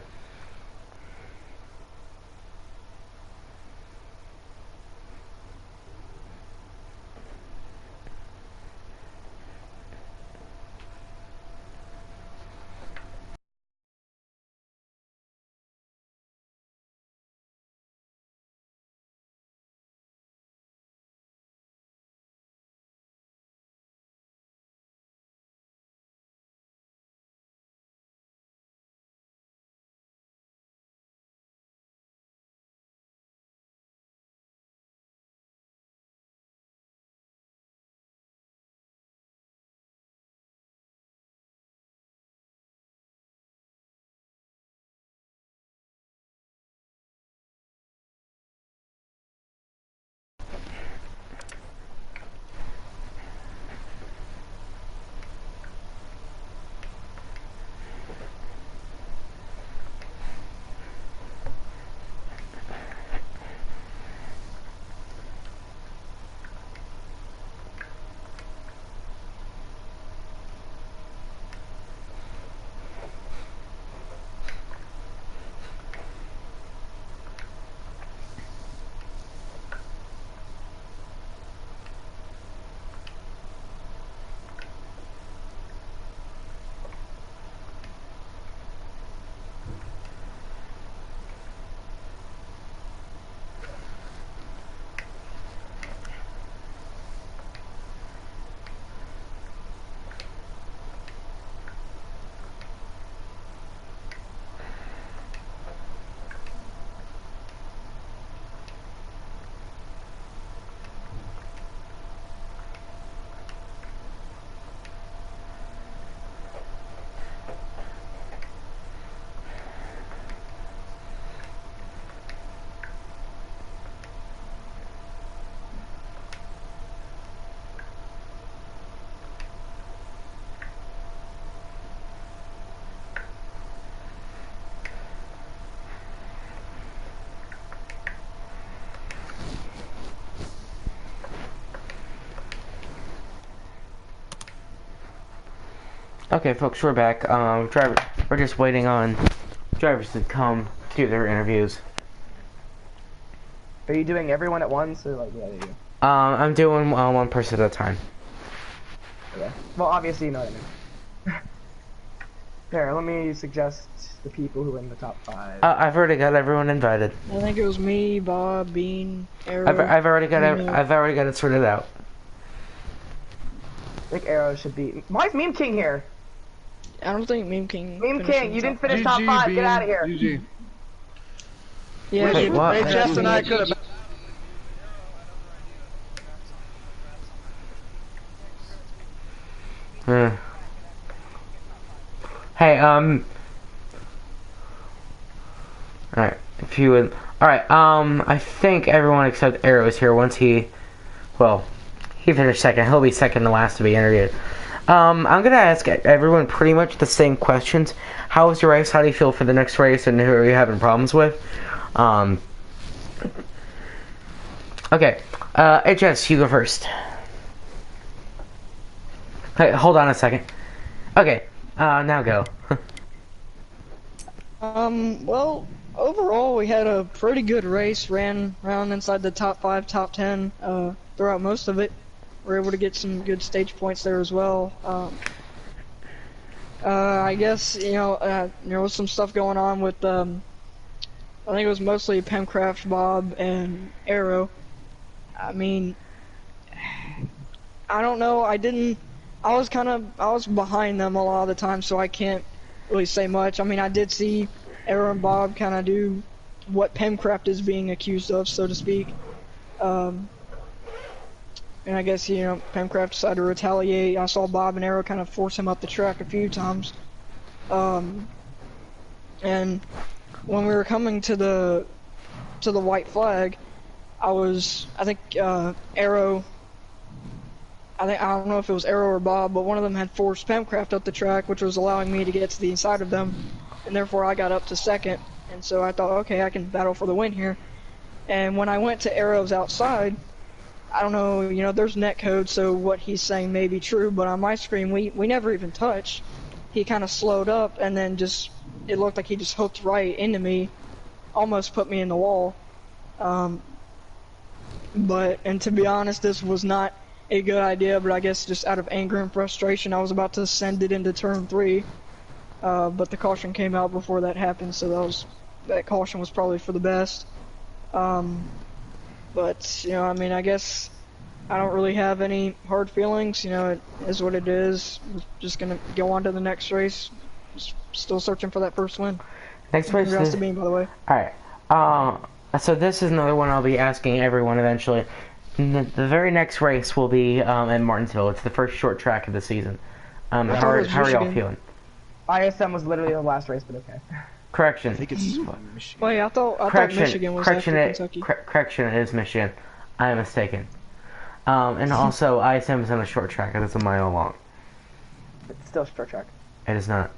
Okay, folks, we're back. We're just waiting on drivers to come do their interviews. Are you doing everyone at once, or like, yeah, you? I'm doing one person at a time. Okay. Well, obviously you know what I mean. There, let me suggest the people who are in the top 5. I've already got everyone invited. I think it was me, Bob, Bean, Arrow. I've already got it sorted out. I think Arrow should be. Why is Meme King here? I don't think Meme King. Meme finished King, in you the didn't top finish top 5. Get out of here. GG. Yeah, Wait, what? Hey, Jess and I could have. Hey, alright, if you would, alright, I think everyone except Arrow is here once he finished second. He'll be second to last to be interviewed. I'm gonna ask everyone pretty much the same questions. How was your race? How do you feel for the next race? And who are you having problems with? Okay, hey Jess, you go first. Hey, hold on a second. Okay, now go. Well, overall we had a pretty good race. Ran around inside the top 5, top 10 throughout most of it. We were able to get some good stage points there as well. I guess there was some stuff going on with I think it was mostly Pemcraft, Bob, and Arrow. I mean, I don't know. I was behind them a lot of the time, so I can't really say much. I mean, I did see Arrow and Bob kind of do what Pemcraft is being accused of, so to speak. And I guess, Pemcraft decided to retaliate. I saw Bob and Arrow kind of force him up the track a few times. And when we were coming to the white flag, I think Arrow, I don't know if it was Arrow or Bob, but one of them had forced Pemcraft up the track, which was allowing me to get to the inside of them, and therefore I got up to second. And so I thought, okay, I can battle for the win here. And when I went to Arrow's outside, I don't know, there's netcode, so what he's saying may be true, but on my screen, we never even touched. He kind of slowed up, and then it looked like he just hooked right into me, almost put me in the wall. And to be honest, this was not a good idea, but I guess just out of anger and frustration, I was about to send it into turn 3, but the caution came out before that happened, so that caution was probably for the best. But, I mean, I guess I don't really have any hard feelings. It is what it is. We're just going to go on to the next race. Still searching for that first win. Next race Congrats is... to Bean, by the way. Alright, so this is another one I'll be asking everyone eventually. The very next race will be in Martinsville. It's the first short track of the season. How are y'all feeling? ISM was literally the last race, but okay. Correction. I think it's Michigan. Wait, I thought Michigan was after Kentucky. Correction, it is Michigan. I am mistaken. And also, ISM is on a short track, and it's a mile long. It's still short track. It is not.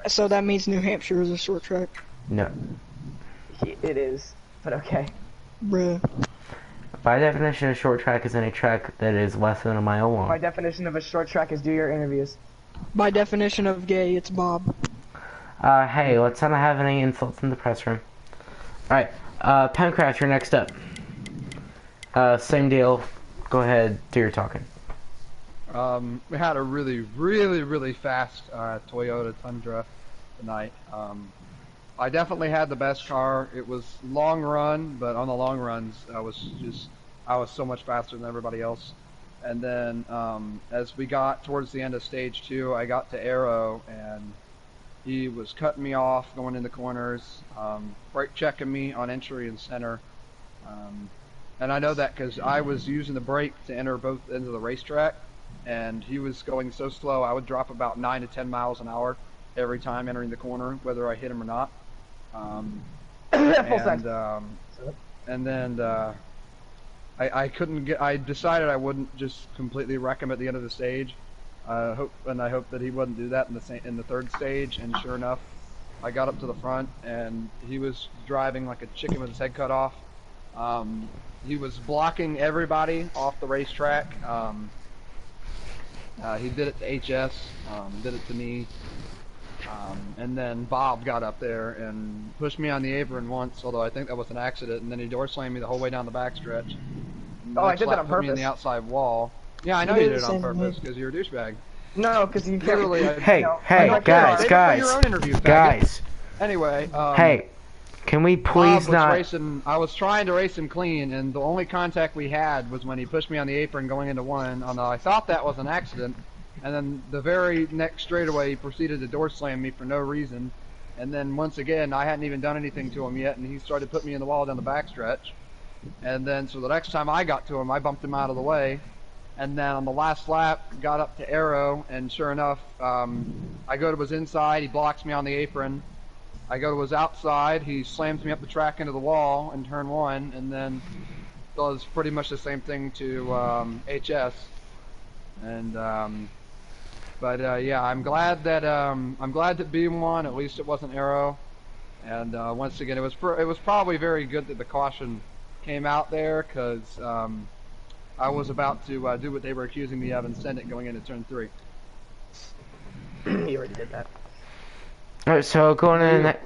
So that means New Hampshire is a short track. No. It is, but okay. Bruh. By definition, a short track is any track that is less than a mile long. My definition of a short track is do your interviews. By definition of gay, it's Bob. Hey, let's not have any insults in the press room. Alright, Pemcraft, you're next up. Same deal. Go ahead, do your talking. We had a really fast Toyota Tundra tonight. I definitely had the best car. It was long run, but on the long runs, I was so much faster than everybody else. And then as we got towards the end of stage 2, I got to Arrow, and he was cutting me off, going in the corners, brake checking me on entry and center. And I know that because I was using the brake to enter both ends of the racetrack, and he was going so slow, I would drop about 9 to 10 miles an hour every time entering the corner, whether I hit him or not. And then I couldn't get. I decided I wouldn't just completely wreck him at the end of the stage. I hope that he wouldn't do that in the third stage. And sure enough, I got up to the front, and he was driving like a chicken with his head cut off. He was blocking everybody off the racetrack. He did it to HS, did it to me, and then Bob got up there and pushed me on the apron once, although I think that was an accident, and then he door slammed me the whole way down the backstretch. Oh, I did that on Put me in the purpose. outside wall. Yeah, I know did you the did it on same to me. purpose because you're a douchebag. No, because you can't. Literally, Hey, you know, hey, I don't guys, care. guys, your own interview, faggot. guys. Anyway, Hey, can we Bob please was not? racing. I was trying to race him clean, and the only contact we had was when he pushed me on the apron going into one. Although I thought that was an accident, and then the very next straightaway he proceeded to door slam me for no reason. And then once again, I hadn't even done anything to him yet, and he started putting me in the wall down the backstretch. And then so the next time I got to him, I bumped him out of the way. And then on the last lap, got up to Arrow, and sure enough, I go to his inside, he blocks me on the apron. I go to his outside, he slams me up the track into the wall in turn one, and then does pretty much the same thing to HS. And yeah, I'm glad that B1 at least it wasn't Arrow. And once again, it was probably very good that the caution came out there because I was about to do what they were accusing me of and send it going into turn 3. You already did that. All right, so going into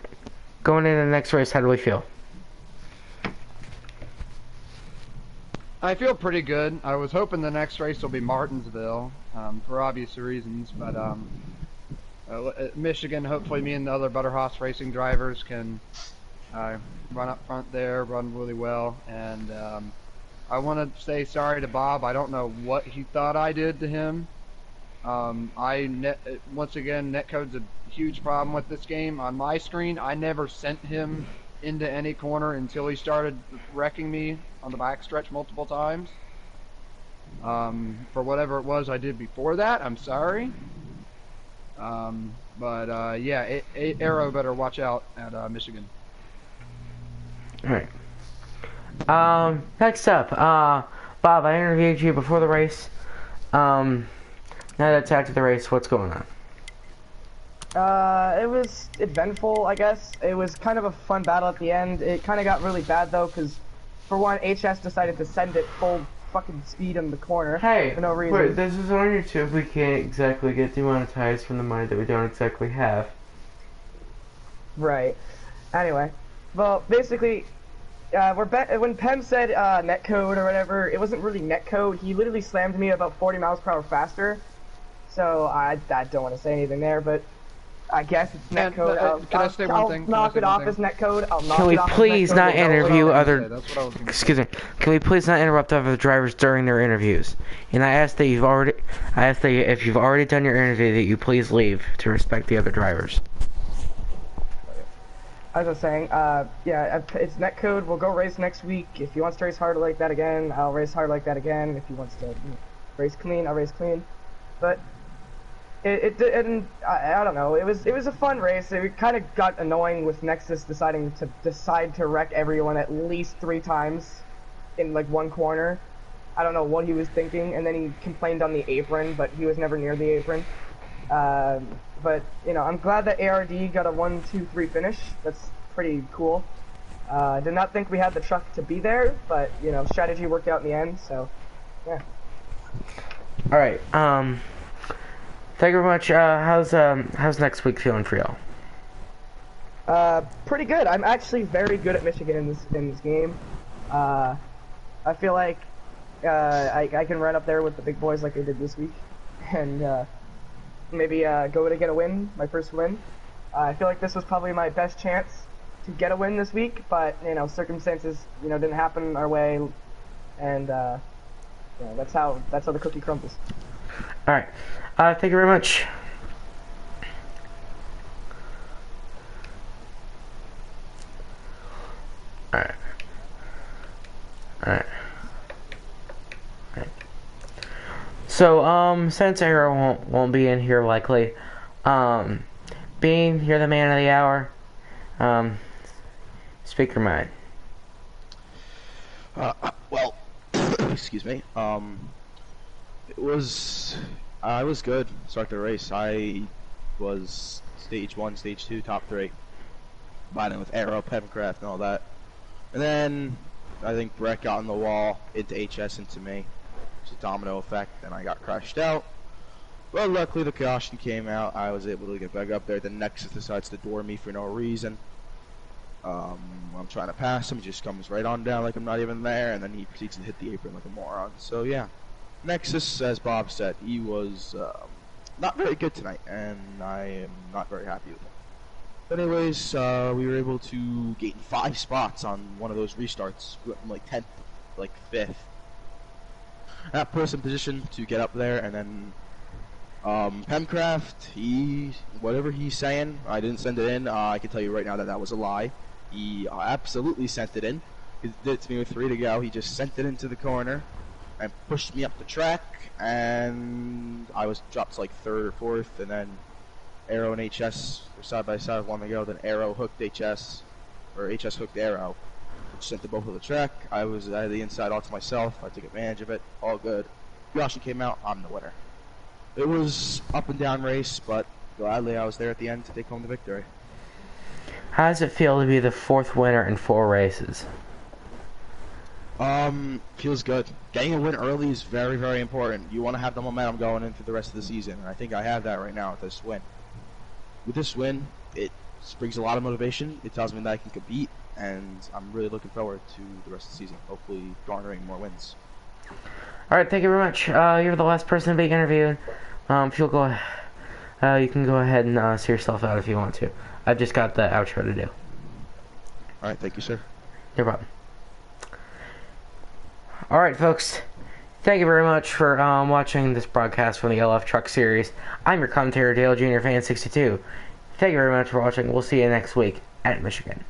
the next race, how do we feel? I feel pretty good. I was hoping the next race will be Martinsville for obvious reasons, but Michigan, hopefully me and the other Butterhouse racing drivers can run up front there, run really well, and I want to say sorry to Bob. I don't know what he thought I did to him. Once again, netcode's a huge problem with this game. On my screen, I never sent him into any corner until he started wrecking me on the backstretch multiple times. For whatever it was I did before that, I'm sorry. Yeah, Arrow better watch out at Michigan. Alright. Next up, Bob, I interviewed you before the race. Now that's after the race, what's going on? It was eventful, I guess. It was kind of a fun battle at the end. It kind of got really bad, though, because, for one, HS decided to send it full fucking speed in the corner for no reason. Wait, this is on YouTube. We can't exactly get demonetized from the money that we don't exactly have. Right. Anyway. Well, basically, when Pem said netcode or whatever, it wasn't really netcode. He literally slammed me about 40 miles per hour faster. So I don't want to say anything there, but I guess it's netcode. Can I say one thing? I'll knock it off as netcode. Can we please not interview other? That's what I was gonna say. Excuse me. Can we please not interrupt other drivers during their interviews? And I ask that if you've already done your interview, that you please leave to respect the other drivers. As I was saying, yeah, it's netcode. We'll go race next week. If he wants to race hard like that again, I'll race hard like that again. If he wants to race clean, I'll race clean. But I don't know. It was a fun race. It kind of got annoying with Nexus deciding to wreck everyone at least 3 times in like one corner. I don't know what he was thinking, and then he complained on the apron, but he was never near the apron. But you know, I'm glad that ARD got a 1-2-3 finish. That's pretty cool. Did not think we had the truck to be there, but you know, strategy worked out in the end. So, yeah. All right. Thank you very much. How's next week feeling for y'all? Pretty good. I'm actually very good at Michigan in this game. I feel like I can run up there with the big boys like I did this week, and maybe go to get a win, my first win. I feel like this was probably my best chance to get a win this week, but you know, circumstances didn't happen our way, and that's how the cookie crumbles. All right. Thank you very much. All right. All right. So, since Arrow won't be in here likely, Bean, you're the man of the hour. Speak your mind. Well, excuse me. I was good. Start the race. I was stage 1, stage 2, top 3. Fighting with Arrow, Pemcraft, and all that. And then I think Brett got on the wall into HS into me. It's a domino effect, and I got crashed out. Well, luckily the caution came out. I was able to get back up there. The Nexus decides to door me for no reason. I'm trying to pass him. He just comes right on down like I'm not even there, and then he proceeds to hit the apron like a moron. So yeah, Nexus, as Bob said, he was not very good tonight, and I am not very happy with him. But anyways, we were able to gain 5 spots on one of those restarts. We went from like 10th to like 5th. That put us in position to get up there, and then Pemcraft, whatever he's saying, I didn't send it in. I can tell you right now that was a lie. He absolutely sent it in. He did it to me with 3 to go. He just sent it into the corner and pushed me up the track, and I was dropped to like 3rd or 4th, and then Arrow and HS were side by side with 1 to go. Then Arrow hooked HS, or HS hooked Arrow, which sent them both to the track. I had the inside all to myself. I took advantage of it. All good. Yoshi came out. I'm the winner. It was up and down race, but gladly I was there at the end to take home the victory. How does it feel to be the 4th winner in 4 races? Feels good. Getting a win early is very, very important. You want to have the momentum going into the rest of the season, and I think I have that right now with this win. With this win, it brings a lot of motivation. It tells me that I can compete, and I'm really looking forward to the rest of the season, hopefully garnering more wins. Alright, thank you very much. You're the last person to be interviewed. If you'll go, you can go ahead and see yourself out if you want to. I've just got the outro to do. Alright, thank you, sir. No problem. Alright, folks. Thank you very much for watching this broadcast from the LF Truck Series. I'm your commentator, Dale Jr. Fan 62. Thank you very much for watching. We'll see you next week at Michigan.